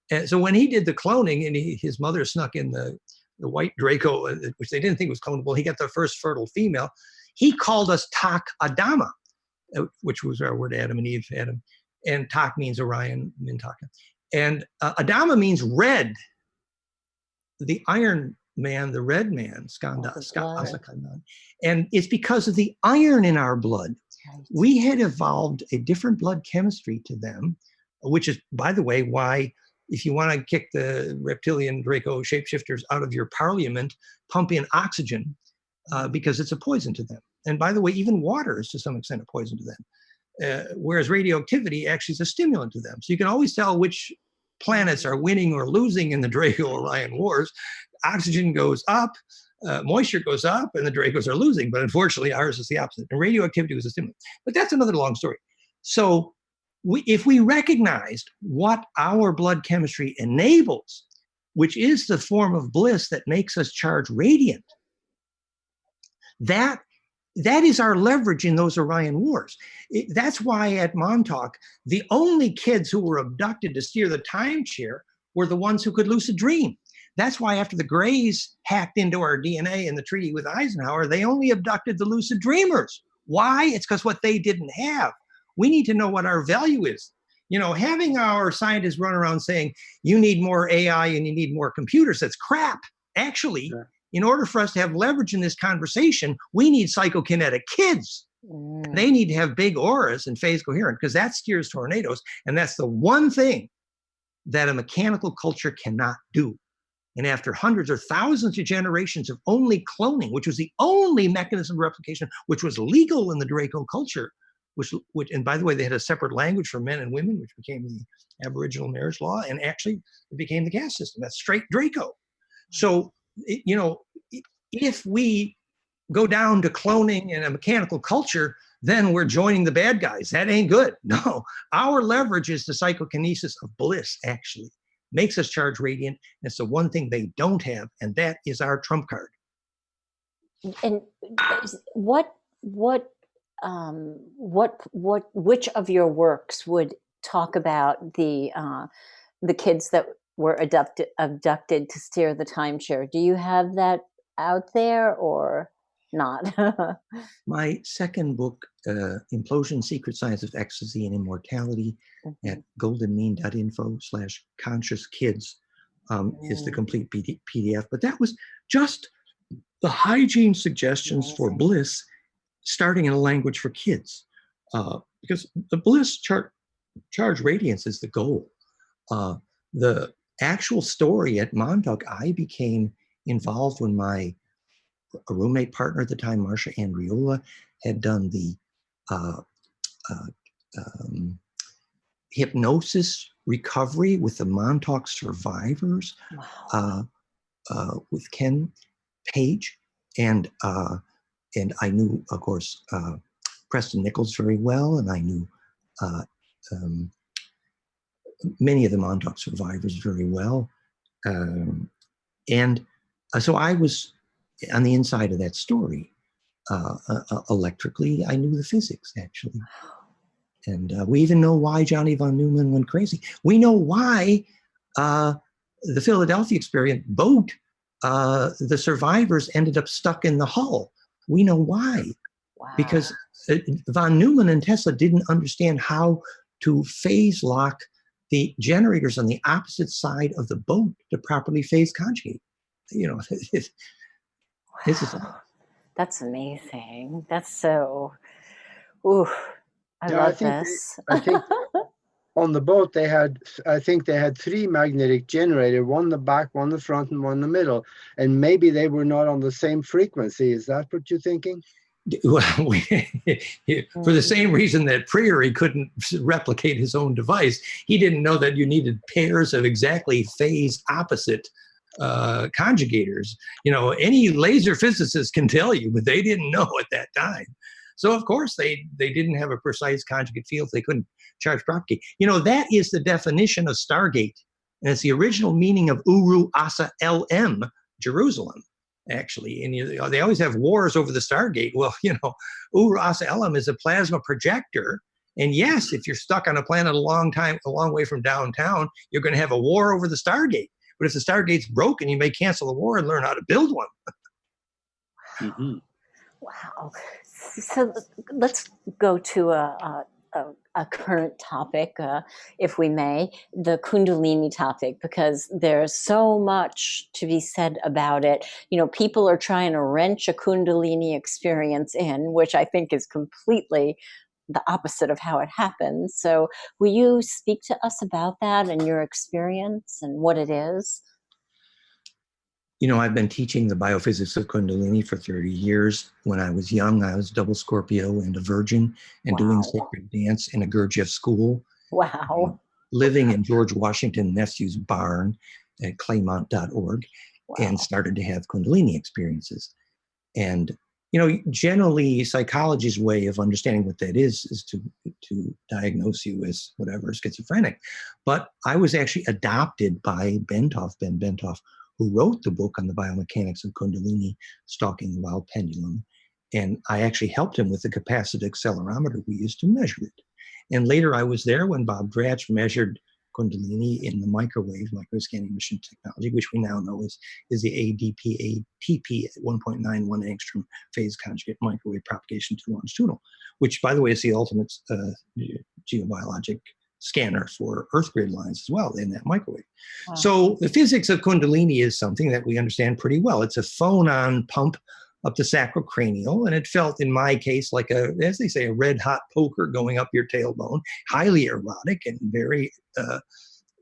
And so when he did the cloning, and his mother snuck in the white Draco, which they didn't think was clonable, he got the first fertile female. He called us Tak Adama, which was our word Adam and Eve, Adam. And Tak means Orion, Mintaka. And Adama means red. The Iron Man, the red man, Skanda, Asakandan. And it's because of the iron in our blood. Right. We had evolved a different blood chemistry to them, which is, by the way, why if you want to kick the reptilian Draco shapeshifters out of your parliament, pump in oxygen, because it's a poison to them. And by the way, even water is to some extent a poison to them. Whereas radioactivity actually is a stimulant to them. So you can always tell which planets are winning or losing in the Draco-Orion wars. Oxygen goes up, moisture goes up, and the Dracos are losing. But unfortunately, ours is the opposite. And radioactivity was a stimulant. But that's another long story. So if we recognized what our blood chemistry enables, which is the form of bliss that makes us charge radiant, that that is our leverage in those Orion Wars. That's why at Montauk, the only kids who were abducted to steer the timeshare were the ones who could lucid dream. That's why after the Greys hacked into our DNA in the treaty with Eisenhower, they only abducted the lucid dreamers. Why? It's because what they didn't have. We need to know what our value is. You know, having our scientists run around saying, you need more AI and you need more computers, that's crap. Actually, Sure. In order for us to have leverage in this conversation, we need psychokinetic kids. They need to have big auras and phase coherent, because that steers tornadoes. And that's the one thing that a mechanical culture cannot do. And after hundreds or thousands of generations of only cloning, which was the only mechanism of replication, which was legal in the Draco culture, which, and by the way, they had a separate language for men and women, which became the Aboriginal marriage law, and actually it became the caste system. That's straight Draco. So, you know, if we go down to cloning and a mechanical culture, then we're joining the bad guys. That ain't good. No, our leverage is the psychokinesis of bliss, actually. Makes us charge radiant. It's the one thing they don't have, and that is our trump card. And which of your works would talk about the kids that were abducted to steer the timeshare? Do you have that out there or not? My second book, Implosion, Secret Science of Ecstasy and Immortality, at goldenmean.info/conscious kids, is the complete PDF. But that was just the hygiene suggestions for bliss, starting in a language for kids. Because the bliss charge radiance is the goal. The actual story at Montauk, I became involved when my roommate partner at the time, Marcia Andriola, had done the hypnosis recovery with the Montauk survivors. Wow. With Ken Page, and I knew, of course, Preston Nichols very well, and I knew many of the Montauk survivors very well, and so I was on the inside of that story. Electrically, I knew the physics, actually. And we even know why Johnny von Neumann went crazy. We know why the Philadelphia experiment boat, the survivors ended up stuck in the hull. We know why. Wow. Because von Neumann and Tesla didn't understand how to phase lock the generators on the opposite side of the boat to properly phase conjugate. You know, this is. That's amazing. That's so. Ooh, I love this. I think on the boat they had, I think they had 3 magnetic generators, one the back, one the front, and one the middle. And maybe they were not on the same frequency. Is that what you're thinking? Well, for the same reason that Prairie couldn't replicate his own device, he didn't know that you needed pairs of exactly phase opposite conjugators. You know, any laser physicist can tell you, but they didn't know at that time. So of course they didn't have a precise conjugate field. They couldn't charge propagate. You know, that is the definition of Stargate, and it's the original meaning of Uru Asa LM, Jerusalem, actually. And they always have wars over the Stargate. Well, you know, Uru Asa LM is a plasma projector. And yes, if you're stuck on a planet a long way from downtown, you're going to have a war over the Stargate. But if the Stargate's broken, you may cancel the war and learn how to build one. Mm-hmm. Wow. So let's go to a current topic, if we may, the Kundalini topic, because there's so much to be said about it. You know, people are trying to wrench a Kundalini experience in, which I think is completely the opposite of how it happens. So will you speak to us about that and your experience and what it is? You know, I've been teaching the biophysics of Kundalini for 30 years. When I was young, I was double Scorpio and a virgin and doing sacred dance in a Gurdjieff school. Wow. Living in George Washington Nephew's barn at claymont.org, and started to have Kundalini experiences. And, you know, generally psychology's way of understanding what that is to diagnose you as whatever, schizophrenic. But I was actually adopted by Ben Bentoff, who wrote the book on the biomechanics of Kundalini, Stalking the Wild Pendulum. And I actually helped him with the capacitive accelerometer we used to measure it. And later I was there when Bob Dratch measured Kundalini in the microwave, microscanning mission technology, which we now know is the ADP-ATP at 1.91 angstrom phase conjugate microwave propagation to longitudinal, which, by the way, is the ultimate geobiologic scanner for Earth grid lines as well in that microwave. Wow. So the physics of Kundalini is something that we understand pretty well. It's a phonon pump up the sacrocranial, and it felt, in my case, like as they say, a red hot poker going up your tailbone, highly erotic and very,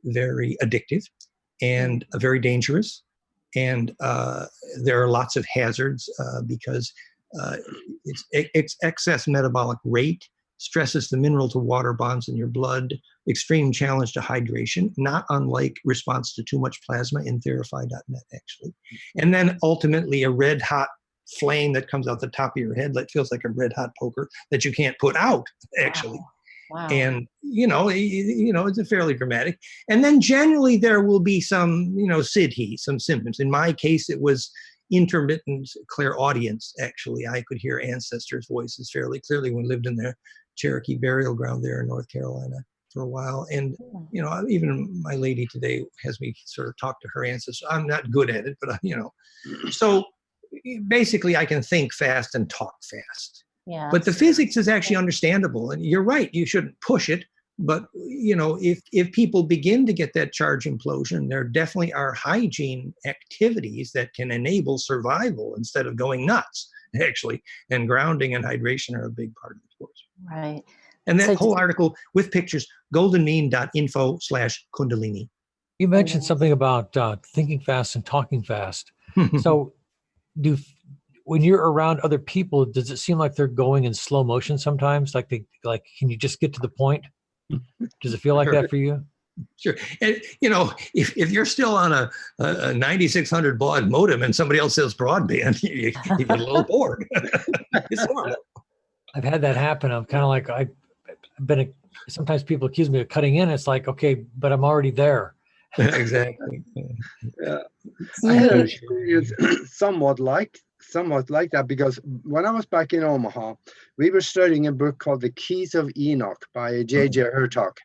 very addictive and very dangerous. And there are lots of hazards because it's excess metabolic rate stresses the mineral to water bonds in your blood, extreme challenge to hydration, not unlike response to too much plasma in Theraphi.net, actually. And then ultimately a red hot flame that comes out the top of your head that feels like a red hot poker that you can't put out, actually. Wow. And it's a fairly dramatic. And then generally there will be some siddhi, some symptoms. In my case, it was intermittent clairaudience. Actually, I could hear ancestors' voices fairly clearly when we lived in their Cherokee burial ground there in North Carolina for a while. And even my lady today has me sort of talk to her ancestors. I'm not good at it, but so basically I can think fast and talk fast. Yeah. But the physics is actually understandable, and you're right, you shouldn't push it. But if people begin to get that charge implosion, there definitely are hygiene activities that can enable survival instead of going nuts, actually. And grounding and hydration are a big part of the course. Right. And that whole article with pictures, goldenmean.info/Kundalini. You mentioned something about thinking fast and talking fast. So when you're around other people, does it seem like they're going in slow motion sometimes? Like can you just get to the point? Does it feel like that for you? Sure. And if you're still on a 9600 baud modem and somebody else says broadband, you get a little bored. It's normal. I've had that happen. I'm kind of like, sometimes people accuse me of cutting in. It's like, okay, but I'm already there. Exactly. Yeah. I had an experience somewhat like that, because when I was back in Omaha, we were studying a book called The Keys of Enoch by J.J. Hertog.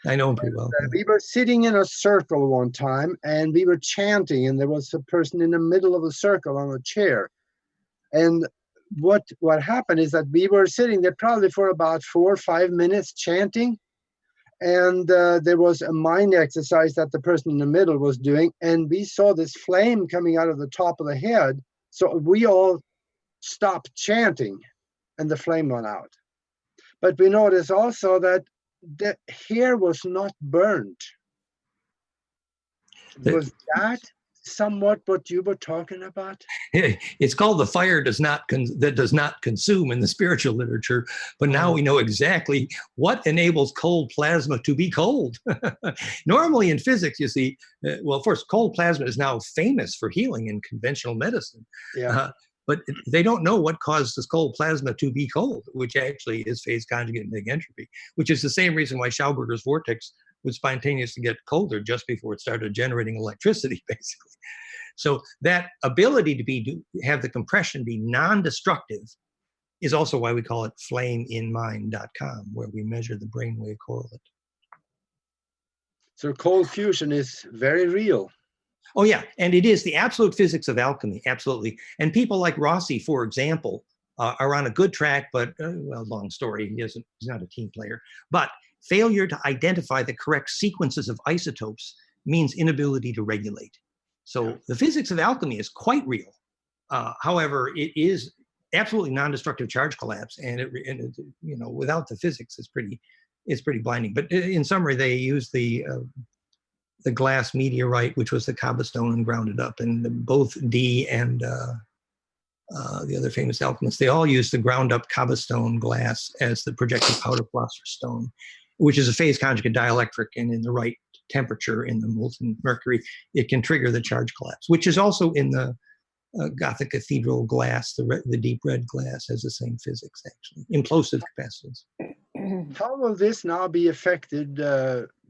I know him pretty well. We were sitting in a circle one time, and we were chanting, and there was a person in the middle of the circle on a chair. And what happened is that we were sitting there probably for about 4 or 5 minutes chanting, and there was a mind exercise that the person in the middle was doing, and we saw this flame coming out of the top of the head. So we all stopped chanting, and the flame went out. But we noticed also that the hair was not burned. Was that somewhat what you were talking about? It's called the fire that does not consume in the spiritual literature. But now we know exactly what enables cold plasma to be cold. Normally in physics, you see, first, cold plasma is now famous for healing in conventional medicine. Yeah. But they don't know what causes cold plasma to be cold, which actually is phase conjugate negative entropy, which is the same reason why Schauberger's vortex would spontaneously get colder just before it started generating electricity, basically. So that ability to have the compression be non-destructive is also why we call it flameinmind.com, where we measure the brainwave correlate. So cold fusion is very real. Oh, yeah. And it is the absolute physics of alchemy. Absolutely. And people like Rossi, for example, are on a good track, but, long story. He's not a team player. But failure to identify the correct sequences of isotopes means inability to regulate. So the physics of alchemy is quite real. However, it is absolutely non-destructive charge collapse. And without the physics, it's pretty blinding. But in summary, they use the glass meteorite, which was the Kaba stone, and ground it up. And both Dee and the other famous alchemists, they all used the ground up Kaba stone glass as the projected powder philosopher's stone, which is a phase conjugate dielectric, and in the right temperature in the molten mercury, it can trigger the charge collapse, which is also in the Gothic cathedral glass. The deep red glass has the same physics, actually. Implosive capacitance. How will this now be affected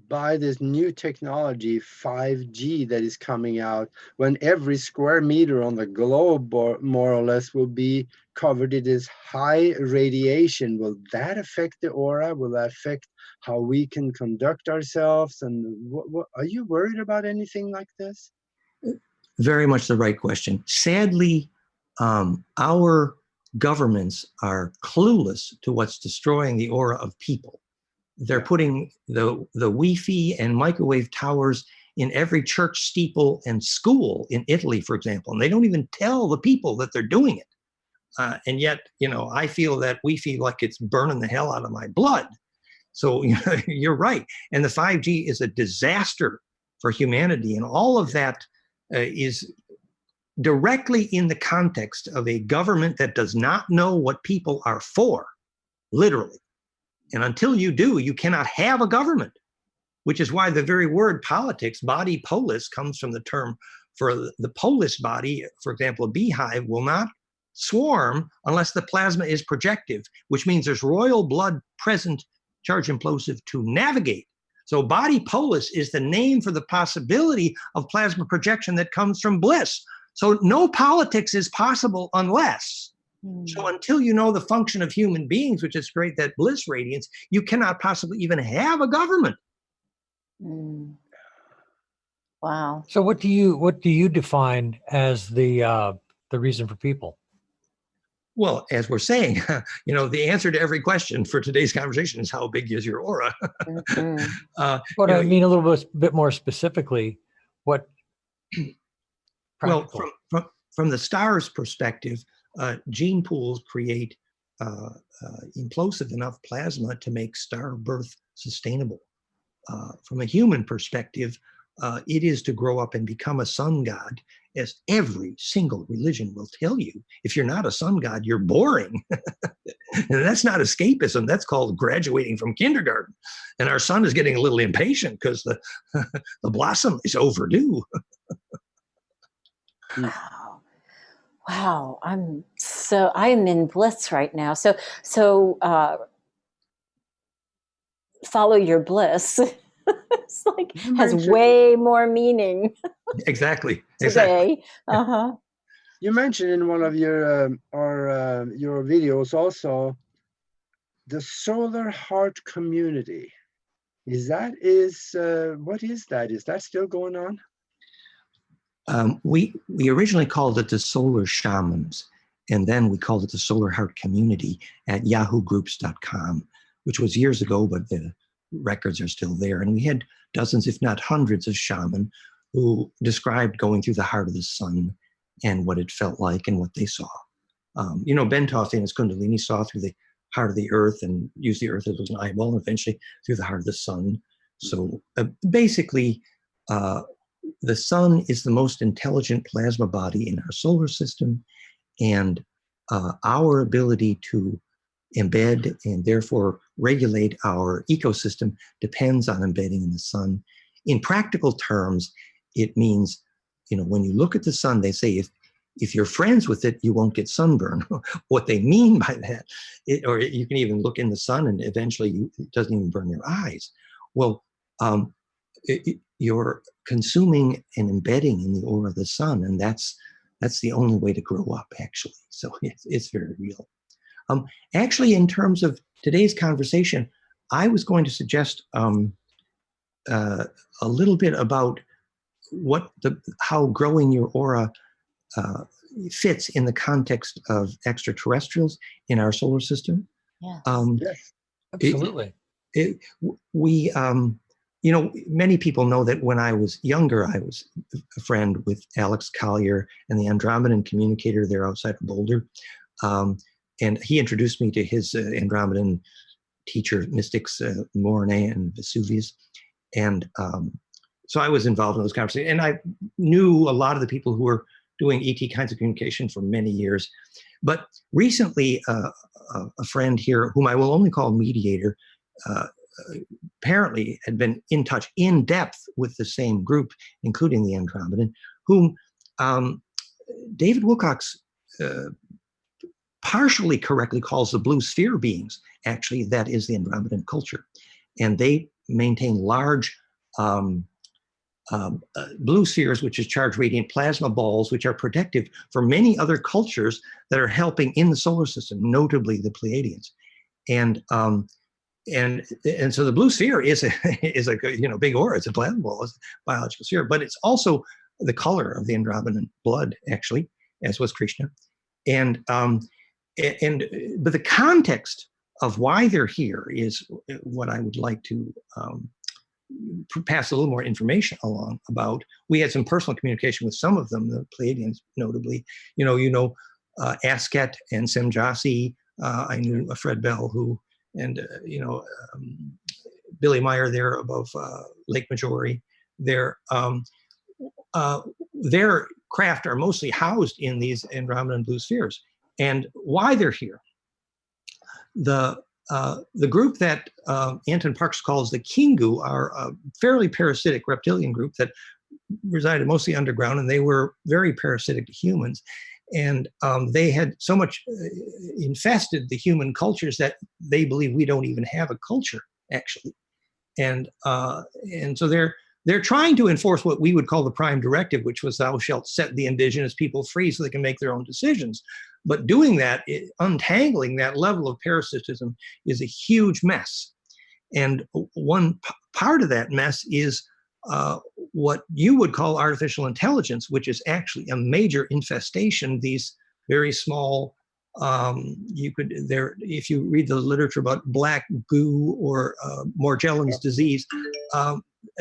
by this new technology, 5G, that is coming out, when every square meter on the globe, more or less, will be covered in this high radiation. Will that affect the aura? Will that affect how we can conduct ourselves? And what, are you worried about anything like this? Very much the right question. Sadly, our governments are clueless to what's destroying the aura of people. They're putting the Wi-Fi and microwave towers in every church steeple and school in Italy, for example, and they don't even tell the people that they're doing it. And yet, you know, I feel that Wi-Fi like it's burning the hell out of my blood. So you know, you're right. And the 5G is a disaster for humanity, and all of that is directly in the context of a government that does not know what people are for, literally. And until you do, you cannot have a government, which is why the very word politics, body polis, comes from the term for the polis body. For example, a beehive will not swarm unless the plasma is projective, which means there's royal blood present, charge implosive, to navigate. So body polis is the name for the possibility of plasma projection that comes from bliss. So no politics is possible unless. So until you know the function of human beings, which is great, that bliss radiance, you cannot possibly even have a government. Wow. So what do you define as the reason for people? Well, as we're saying, you know, the answer to every question for today's conversation is how big is your aura? But I mean, a little bit more specifically, what? Well, from the star's perspective, gene pools create implosive enough plasma to make star birth sustainable. From a human perspective, it is to grow up and become a sun god, as every single religion will tell you. If you're not a sun god, you're boring. And that's not escapism. That's called graduating from kindergarten. And our sun is getting a little impatient because the blossom is overdue. Wow. Wow. I'm in bliss right now. So follow your bliss. It's like has way more meaning. Exactly. Today. Exactly. You mentioned in one of your videos also the solar heart community. What is that? Is that still going on? We originally called it the Solar Shamans, and then we called it the Solar Heart Community at yahoogroups.com, which was years ago, but the records are still there. And we had dozens, if not hundreds, of shaman who described going through the heart of the sun and what it felt like and what they saw. You know, Bentoff in his Kundalini saw through the heart of the earth and used the earth as an eyeball, and eventually through the heart of the sun. So basically, the sun is the most intelligent plasma body in our solar system, and our ability to embed and therefore regulate our ecosystem depends on embedding in the sun. In practical terms, it means, you know, when you look at the sun, they say if you're friends with it, you won't get sunburn. What they mean by that, or you can even look in the sun and eventually it doesn't even burn your eyes. Well, you're consuming and embedding in the aura of the sun, and that's the only way to grow up, actually. So it's very real. Actually, in terms of today's conversation, I was going to suggest a little bit about how growing your aura fits in the context of extraterrestrials in our solar system. Yeah. Yes, absolutely. You know, many people know that when I was younger, I was a friend with Alex Collier and the Andromedan communicator there outside of Boulder. And he introduced me to his Andromedan teacher, mystics, Mornay and Vesuvius. And so I was involved in those conversations. And I knew a lot of the people who were doing ET kinds of communication for many years. But recently, a friend here, whom I will only call mediator, apparently had been in touch in depth with the same group, including the Andromedan, whom David Wilcox partially correctly calls the blue sphere beings. Actually, that is the Andromedan culture. And they maintain large blue spheres, which is charged radiant plasma balls, which are protective for many other cultures that are helping in the solar system, notably the Pleiadians. And so the blue sphere is a big aura. It's a plasma ball, it's a biological sphere, but it's also the color of the Andromedan blood, actually, as was Krishna. But the context of why they're here is what I would like to pass a little more information along about. We had some personal communication with some of them, the Pleiadians notably. Asket and Semjase. I knew Fred Bell, Billy Meyer there above Lake Majori. Their craft are mostly housed in these Andromedan blue spheres. And why they're here, the group that Anton Parks calls the Kingu are a fairly parasitic reptilian group that resided mostly underground, and they were very parasitic to humans. And they had so much infested the human cultures that they believe we don't even have a culture, actually. And so they're trying to enforce what we would call the prime directive, which was thou shalt set the indigenous people free so they can make their own decisions. But doing that, untangling that level of parasitism is a huge mess. And one part of that mess is what you would call artificial intelligence, which is actually a major infestation. These very small, if you read the literature about black goo or Morgellons disease,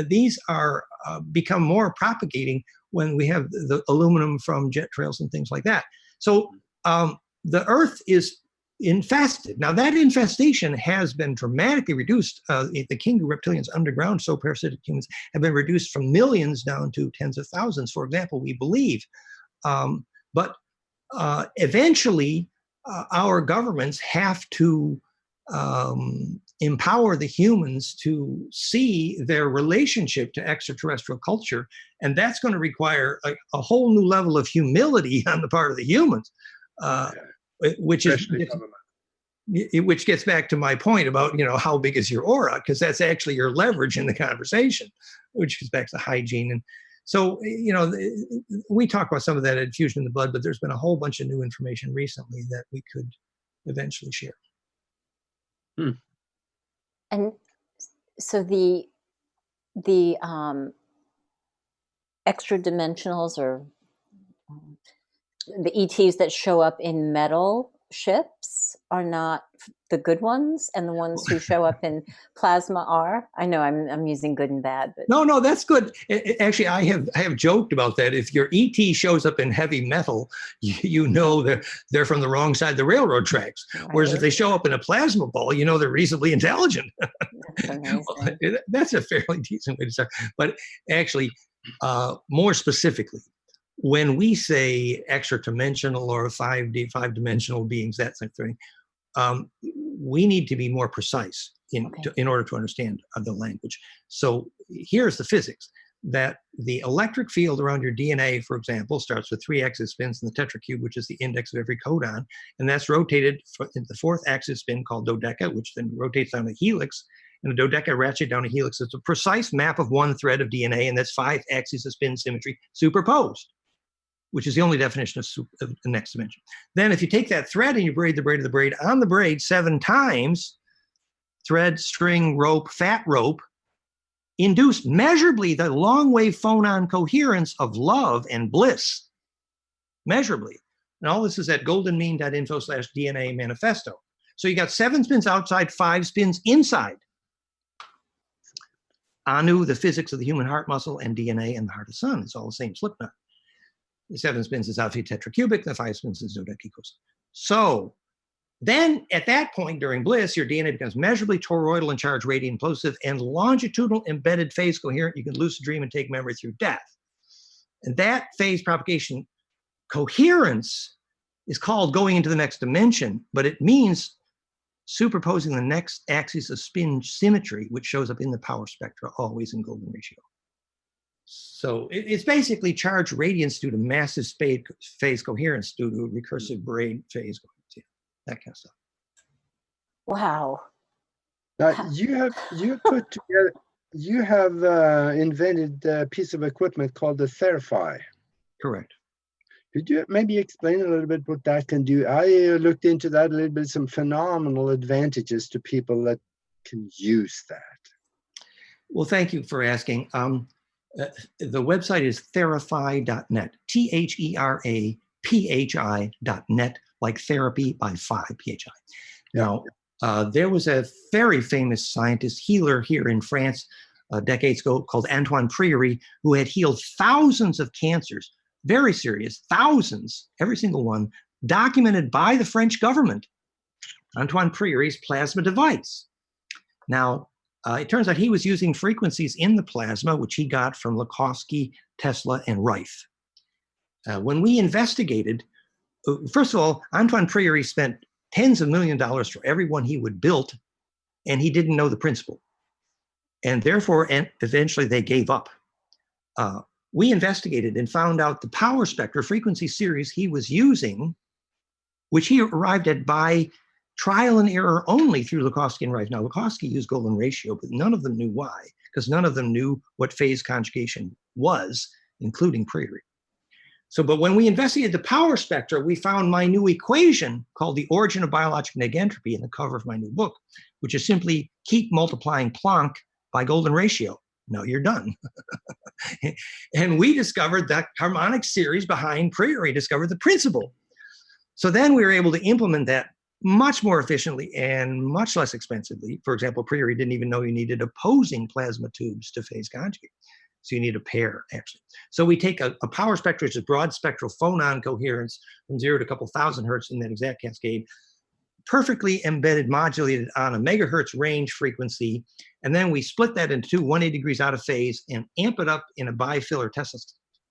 these are become more propagating when we have the aluminum from jet trails and things like that. So the Earth is infested. Now that infestation has been dramatically reduced. The Kingu reptilians underground, so parasitic humans, have been reduced from millions down to tens of thousands, for example, we believe. But eventually our governments have to empower the humans to see their relationship to extraterrestrial culture. And that's going to require a whole new level of humility on the part of the humans, which gets back to my point about, how big is your aura? Because that's actually your leverage in the conversation, which goes back to hygiene. And so, we talk about some of that infusion in the blood, but there's been a whole bunch of new information recently that we could eventually share. And so the extra dimensionals, or the ETs that show up in metal ships, are not the good ones, and the ones who show up in plasma are. I know I'm using good and bad, but no, that's good. Actually, I have joked about that. If your ET shows up in heavy metal, they're from the wrong side of the railroad tracks. Right. Whereas if they show up in a plasma ball, they're reasonably intelligent. That's amazing. That's a fairly decent way to start. But actually, more specifically, when we say extra-dimensional or five-dimensional beings, that sort of thing, we need to be more precise in order to understand the language. So here's the physics, that the electric field around your DNA, for example, starts with 3 axis spins in the tetracube, which is the index of every codon, and that's rotated in the 4th axis spin called dodeca, which then rotates down a helix, and a dodeca ratchet down a helix. It's a precise map of one thread of DNA, and that's 5 axes of spin symmetry superposed, which is the only definition of the next dimension. Then if you take that thread and you braid the braid of the braid on the braid 7 times, thread, string, rope, fat rope, induced measurably the long wave phonon coherence of love and bliss. Measurably. And all this is at goldenmean.info/DNA manifesto. So you got 7 spins outside, 5 spins inside. Anu, the physics of the human heart muscle, and DNA and the heart of the sun. It's all the same slip knot. The 7 spins is alpha tetracubic, the 5 spins is dodecicos. So then at that point during bliss, your DNA becomes measurably toroidal and charged, radiant, plosive, and longitudinal embedded phase coherent. You can lucid dream and take memory through death. And that phase propagation coherence is called going into the next dimension, but it means superposing the next axis of spin symmetry, which shows up in the power spectra, always in golden ratio. So it's basically charged radiance due to massive phase coherence due to recursive braid phase coherence, that kind of stuff. Wow. Now you put together, you have invented a piece of equipment called the Theraphi. Correct. Could you maybe explain a little bit what that can do? I looked into that a little bit, some phenomenal advantages to people that can use that. Well, thank you for asking. The website is theraphi.net, THERAPHI.net, like therapy by phi, PHI. Now, there was a very famous scientist, healer here in France decades ago called Antoine Priory, who had healed thousands of cancers, very serious, thousands, every single one, documented by the French government. Antoine Priory's plasma device. Now, it turns out he was using frequencies in the plasma, which he got from Lakowski, Tesla, and Rife. When we investigated, first of all, Antoine Priory spent tens of millions of dollars for everyone he would build, and he didn't know the principle. And therefore, eventually they gave up. We investigated and found out the power spectra frequency series he was using, which he arrived at by trial and error only through Lakowski and Rife. Now, Lakowski used golden ratio, but none of them knew why, because none of them knew what phase conjugation was, including Priory. So, but when we investigated the power spectra, we found my new equation called the origin of biologic negentropy in the cover of my new book, which is simply keep multiplying Planck by golden ratio. Now you're done. And we discovered that harmonic series behind Priory, discovered the principle. So then we were able to implement that much more efficiently and much less expensively. For example, Priory didn't even know you needed opposing plasma tubes to phase conjugate. So you need a pair, actually. So we take a power spectrum, which is broad spectral phonon coherence from 0 to a couple thousand hertz in that exact cascade, perfectly embedded, modulated on a megahertz range frequency. And then we split that into two 180 degrees out of phase and amp it up in a bifiller Tesla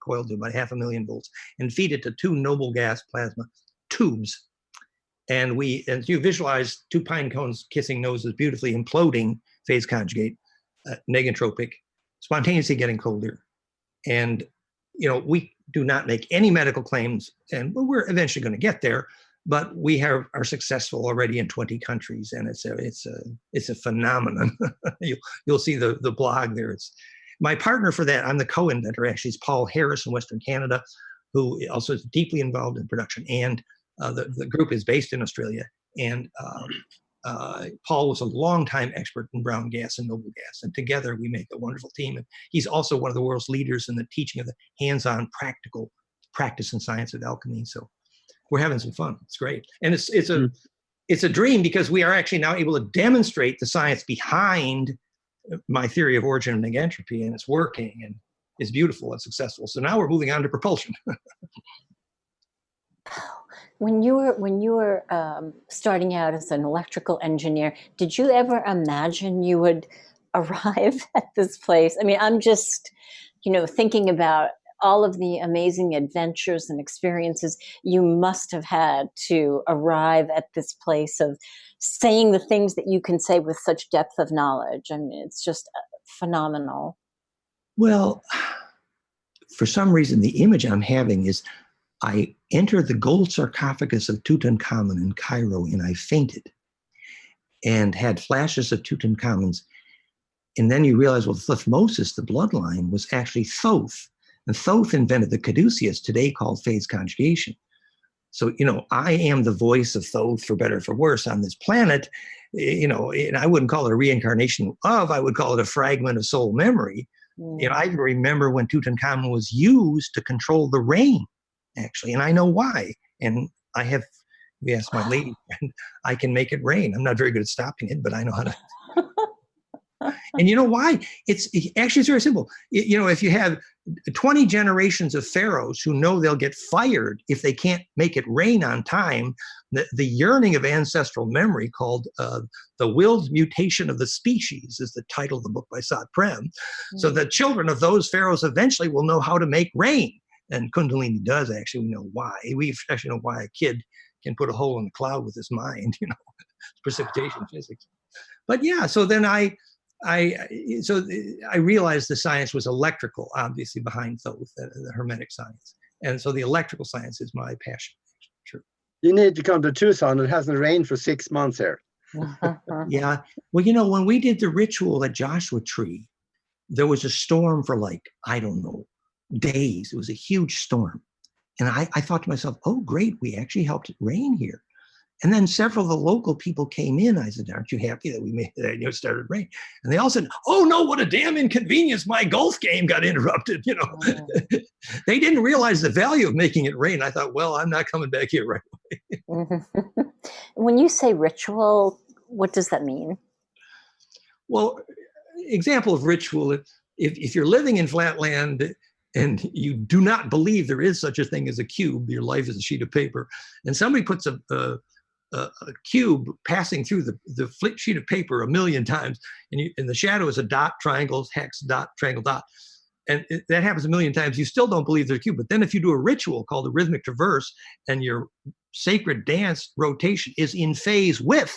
coil to about 500,000 volts and feed it to two noble gas plasma tubes. And you visualize two pine cones kissing noses, beautifully imploding phase conjugate, negentropic, spontaneously getting colder. And, we do not make any medical claims, and we're eventually going to get there, but we are successful already in 20 countries, and it's a phenomenon. You'll see the blog there. It's my partner for that. I'm the co-inventor, actually, is Paul Harris in Western Canada, who also is deeply involved in production, and the group is based in Australia, and Paul was a longtime expert in brown gas and noble gas, and together we make a wonderful team. And he's also one of the world's leaders in the teaching of the hands-on practical practice and science of alchemy. So we're having some fun. It's great, and it's a dream because we are actually now able to demonstrate the science behind my theory of origin of negentropy, and it's working and it's beautiful and successful. So now we're moving on to propulsion. When you were starting out as an electrical engineer, did you ever imagine you would arrive at this place? I mean, I'm just, thinking about all of the amazing adventures and experiences you must have had to arrive at this place of saying the things that you can say with such depth of knowledge. I mean, it's just phenomenal. Well, for some reason, the image I'm having is I entered the gold sarcophagus of Tutankhamun in Cairo, and I fainted and had flashes of Tutankhamun's. And then you realize, well, Thutmosis, the bloodline, was actually Thoth. And Thoth invented the caduceus, today called phase conjugation. So, I am the voice of Thoth, for better or for worse, on this planet. And I wouldn't call it a reincarnation of, I would call it a fragment of soul memory. I can remember when Tutankhamun was used to control the rain, actually, and I know why. And I have, you ask my lady friend, I can make it rain. I'm not very good at stopping it, but I know how to. And you know why? It's very simple. If you have 20 generations of pharaohs who know they'll get fired if they can't make it rain on time, the yearning of ancestral memory, called The Willed Mutation of the Species, is the title of the book by Sat Prem. So the children of those pharaohs eventually will know how to make rain. And Kundalini does, actually. We know why. We actually know why a kid can put a hole in the cloud with his mind, precipitation physics. But yeah, so then I realized the science was electrical, obviously, behind Thoth, the Hermetic science. And so the electrical science is my passion. True. You need to come to Tucson. It hasn't rained for 6 months here. Yeah. Well, when we did the ritual at Joshua Tree, there was a storm for like, I don't know, days. It was a huge storm. And I thought to myself, oh, great, we actually helped it rain here. And then several of the local people came in. I said, aren't you happy that we made that? It started rain. And they all said, oh, no, what a damn inconvenience. My golf game got interrupted. They didn't realize the value of making it rain. I thought, well, I'm not coming back here right away. When you say ritual, what does that mean? Well, example of ritual, if you're living in flatland and you do not believe there is such a thing as a cube, your life is a sheet of paper, and somebody puts a cube passing through the sheet of paper 1,000,000 times, and the shadow is a dot, triangle, hex, dot, triangle, dot, and that happens 1,000,000 times, you still don't believe there's a cube. But then if you do a ritual called the rhythmic traverse, and your sacred dance rotation is in phase with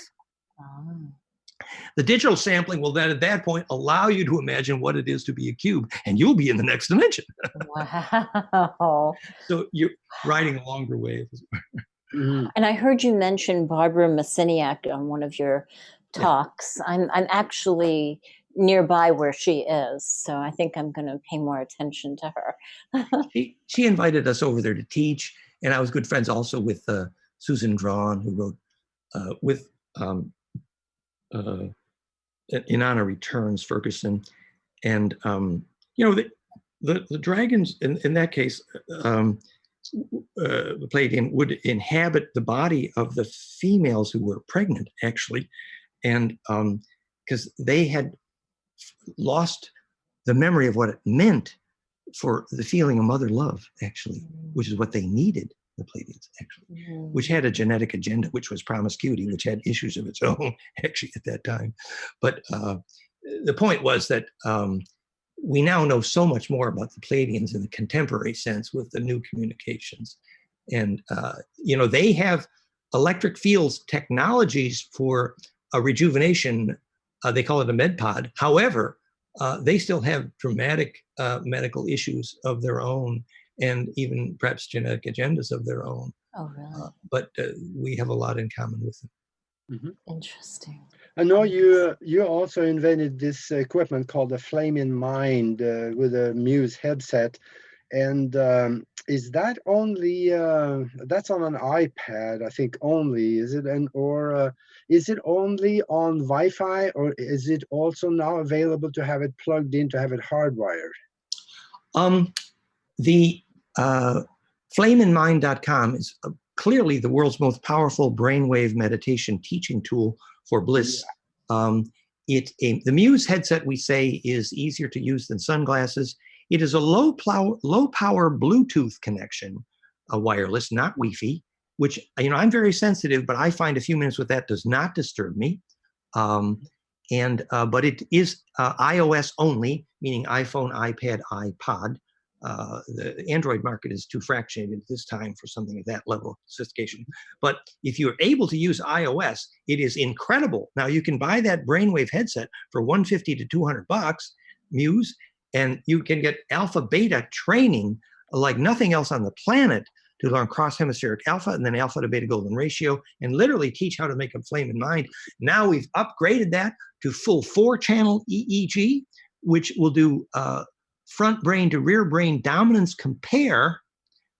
the digital sampling, will then at that point allow you to imagine what it is to be a cube, and you'll be in the next dimension. Wow. So you're riding a longer wave. And I heard you mention Barbara Masiniak on one of your talks. Yeah. I'm actually nearby where she is, so I think I'm going to pay more attention to her. She invited us over there to teach, and I was good friends also with Susan Drawn, who wrote with In Honor Returns, Ferguson, and the dragons in that case, the Pleiadian would inhabit the body of the females who were pregnant, actually, and because they had lost the memory of what it meant for the feeling of mother love, actually, which is what they needed. The Pleiadians, actually, which had a genetic agenda, which was promiscuity, which had issues of its own, actually, at that time. But the point was that we now know so much more about the Pleiadians in the contemporary sense with the new communications. And, they have electric fields technologies for a rejuvenation. They call it a med pod. However, they still have dramatic medical issues of their own, and even perhaps genetic agendas of their own. Oh, really? But we have a lot in common with them. Mm-hmm. Interesting. I know you also invented this equipment called the Flame in Mind with a Muse headset. And is that only, that's on an iPad, I think only, is it? Or is it only on Wi-Fi, or is it also now available to have it plugged in, to have it hardwired? The flameinmind.com is clearly the world's most powerful brainwave meditation teaching tool for bliss. Yeah. The Muse headset, we say, is easier to use than sunglasses. It is a low power Bluetooth connection, wireless, not Wi-Fi, which, I'm very sensitive, but I find a few minutes with that does not disturb me. But it is iOS only, meaning iPhone, iPad, iPod. The Android market is too fractionated at this time for something at that level of sophistication. But if you're able to use iOS, it is incredible. Now you can buy that Brainwave headset for $150 to $200, Muse, and you can get alpha beta training like nothing else on the planet to learn cross-hemispheric alpha and then alpha to beta golden ratio, and literally teach how to make a flame in mind. Now we've upgraded that to full 4-channel EEG, which will do front brain to rear brain dominance compare,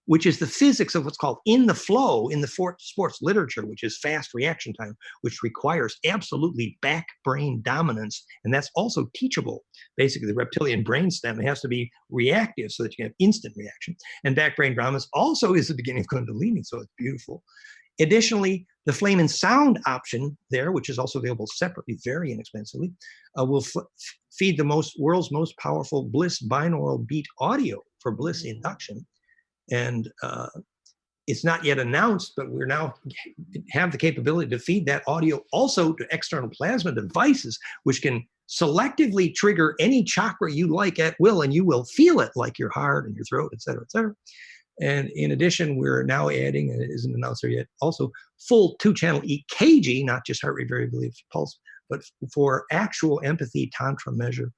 which is the physics of what's called in the flow in the sports literature, which is fast reaction time, which requires absolutely back brain dominance. And that's also teachable. Basically, the reptilian brainstem, it has to be reactive so that you have instant reaction. And back brain dominance also is the beginning of Kundalini, so it's beautiful. Additionally, the flame and sound option there, which is also available separately, very inexpensively, will feed the world's most powerful bliss binaural beat audio for bliss induction. And it's not yet announced, but we're now have the capability to feed that audio also to external plasma devices, which can selectively trigger any chakra you like at will, and you will feel it, like your heart and your throat, et cetera, et cetera. And in addition, we're now adding, and it isn't announced there yet, also full 2-channel EKG, not just heart rate variability, pulse, but for actual empathy, tantra measure,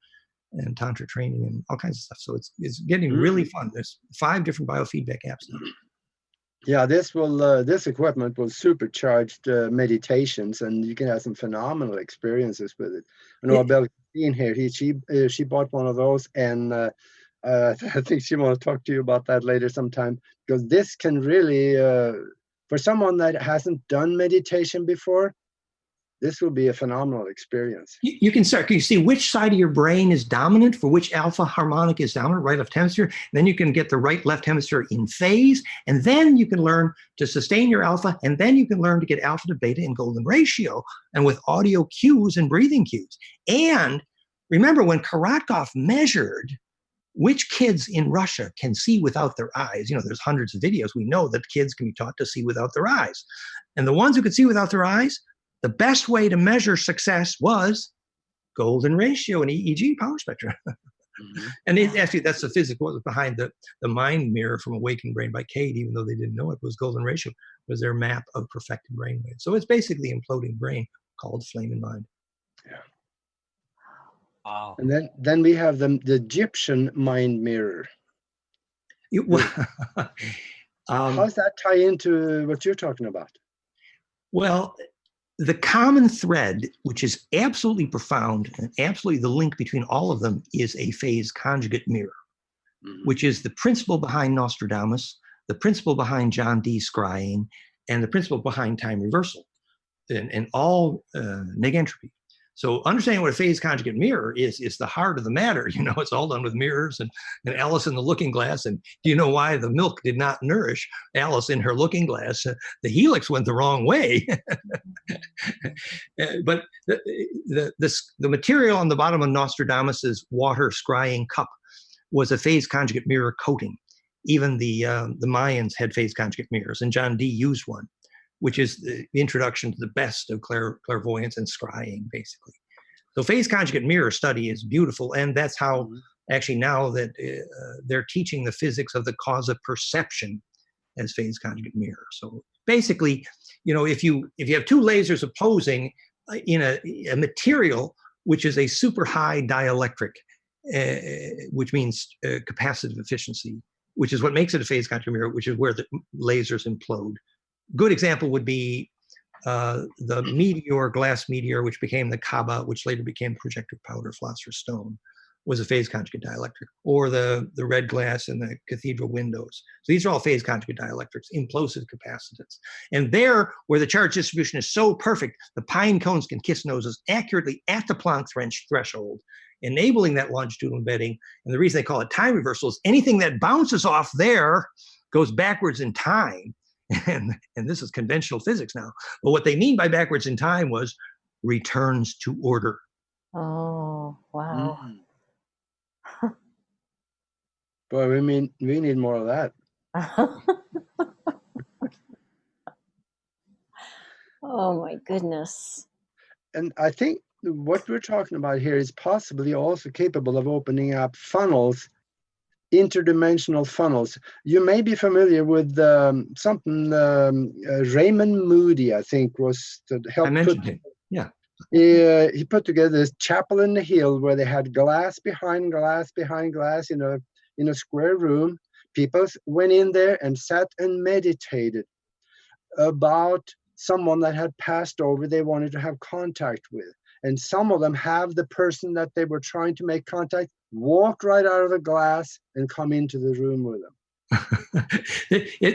and tantra training, and all kinds of stuff. So it's getting really fun. There's 5 different biofeedback apps now. Yeah, this equipment will supercharge meditations, and you can have some phenomenal experiences with it. I know Belle Christine here. She bought one of those, and I think she want to talk to you about that later sometime, because this can really, for someone that hasn't done meditation before, this will be a phenomenal experience. You can see which side of your brain is dominant, for which alpha harmonic is dominant, right, left hemisphere. Then you can get the right, left hemisphere in phase. And then you can learn to sustain your alpha. And then you can learn to get alpha to beta in golden ratio, and with audio cues and breathing cues. And remember, when Korotkov measured which kids in Russia can see without their eyes, there's hundreds of videos. We know that kids can be taught to see without their eyes. And the ones who could see without their eyes, the best way to measure success was golden ratio and EEG power spectra. Mm-hmm. And actually, that's the physics what was behind the mind mirror from Awakened Brain by Kate, even though they didn't know it was golden ratio, was their map of perfected brainwaves. So it's basically imploding brain called flame in mind. Yeah. Wow. And then we have the Egyptian mind mirror. How does that tie into what you're talking about? Well, the common thread, which is absolutely profound, and absolutely the link between all of them, is a phase conjugate mirror, which is the principle behind Nostradamus, the principle behind John Dee scrying, and the principle behind time reversal, and all negentropy. So understanding what a phase conjugate mirror is the heart of the matter. It's all done with mirrors and Alice in the looking glass. And do you know why the milk did not nourish Alice in her looking glass? The helix went the wrong way. But the material on the bottom of Nostradamus's water scrying cup was a phase conjugate mirror coating. Even the Mayans had phase conjugate mirrors, and John Dee used one, which is the introduction to the best of clairvoyance and scrying, basically. So phase conjugate mirror study is beautiful, and that's how, actually, now that they're teaching the physics of the cause of perception as phase conjugate mirror. So basically, if you have two lasers opposing in a material which is a super high dielectric, which means capacitive efficiency, which is what makes it a phase conjugate mirror, which is where the lasers implode. Good example would be the meteor, glass meteor, which became the Cabal, which later became projective powder, philosopher's stone, was a phase conjugate dielectric, or the red glass in the cathedral windows. So these are all phase conjugate dielectrics, implosive capacitance. And there, where the charge distribution is so perfect, the pine cones can kiss noses accurately at the Planck threshold, enabling that longitudinal embedding. And the reason they call it time reversal is anything that bounces off there goes backwards in time. And this is conventional physics now. But what they mean by backwards in time was returns to order. Oh, wow. Boy, we need more of that. Oh, my goodness. And I think what we're talking about here is possibly also capable of opening up funnels, interdimensional funnels. You may be familiar with something Raymond Moody, I think, was to help. I mentioned him. Yeah. He put together this chapel in the hill where they had glass behind glass behind glass in a square room. People went in there and sat and meditated about someone that had passed over they wanted to have contact with. And some of them have the person that they were trying to make contact walk right out of the glass and come into the room with them.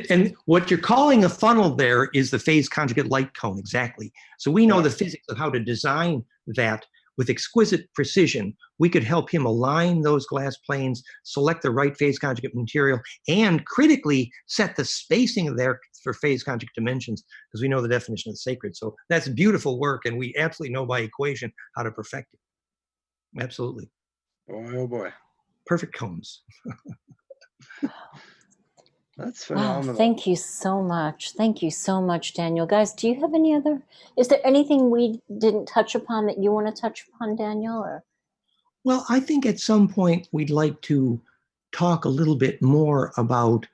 And what you're calling a funnel there is the phase conjugate light cone, exactly. So we know the physics of how to design that with exquisite precision. We could help him align those glass planes, select the right phase conjugate material, and critically set the spacing there for phase conjugate dimensions, because we know the definition of the sacred. So that's beautiful work, and we absolutely know by equation how to perfect it. Absolutely. Boy, oh boy. Perfect cones. That's phenomenal. Wow, thank you so much. Thank you so much, Daniel. Guys, do you have any other, is there anything we didn't touch upon that you want to touch upon, Daniel? Or? Well, I think at some point we'd like to talk a little bit more about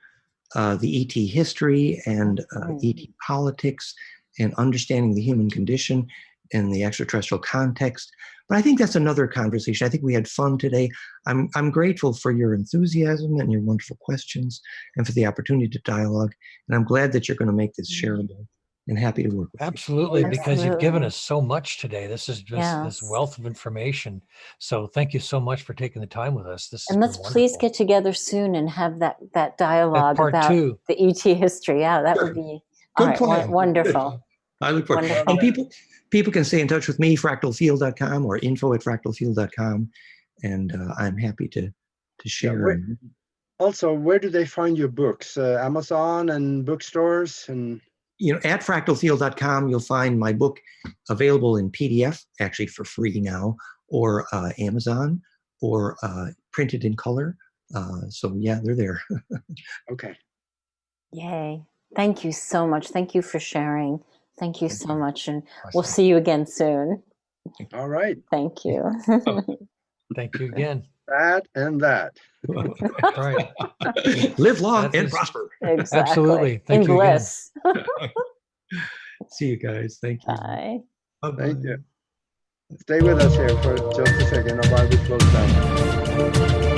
the ET history and ET politics and understanding the human condition. in the extraterrestrial context. But I think that's another conversation. I think we had fun today. I'm grateful for your enthusiasm and your wonderful questions and for the opportunity to dialogue. And I'm glad that you're going to make this shareable, and happy to work with Absolutely, you. because you've given us so much today. This is just this Yes. wealth of information. So thank you so much for taking the time with us. This And has let's been please wonderful. get together soon and have that dialogue Part about 2. the ET history. Yeah, that would be all Good right. plan. Wonderful. I look forward. Wonderful. And people can stay in touch with me, fractalfield.com or info@fractalfield.com. And I'm happy to share. Also, where do they find your books? Amazon and bookstores? And at fractalfield.com, you'll find my book available in PDF, actually for free now, or Amazon, or printed in color. So yeah, they're there. Okay. Yay. Thank you so much. Thank you for sharing. Thank you so much. And we'll Awesome. see you again soon. All right. Thank you. Thank you again. That and that. That's right. Live long That and is- prosper. Exactly. Absolutely. Thank In you again. bliss. See you guys. Thank you. Bye. Bye-bye. Thank you. Stay with us here for just a second while we close down.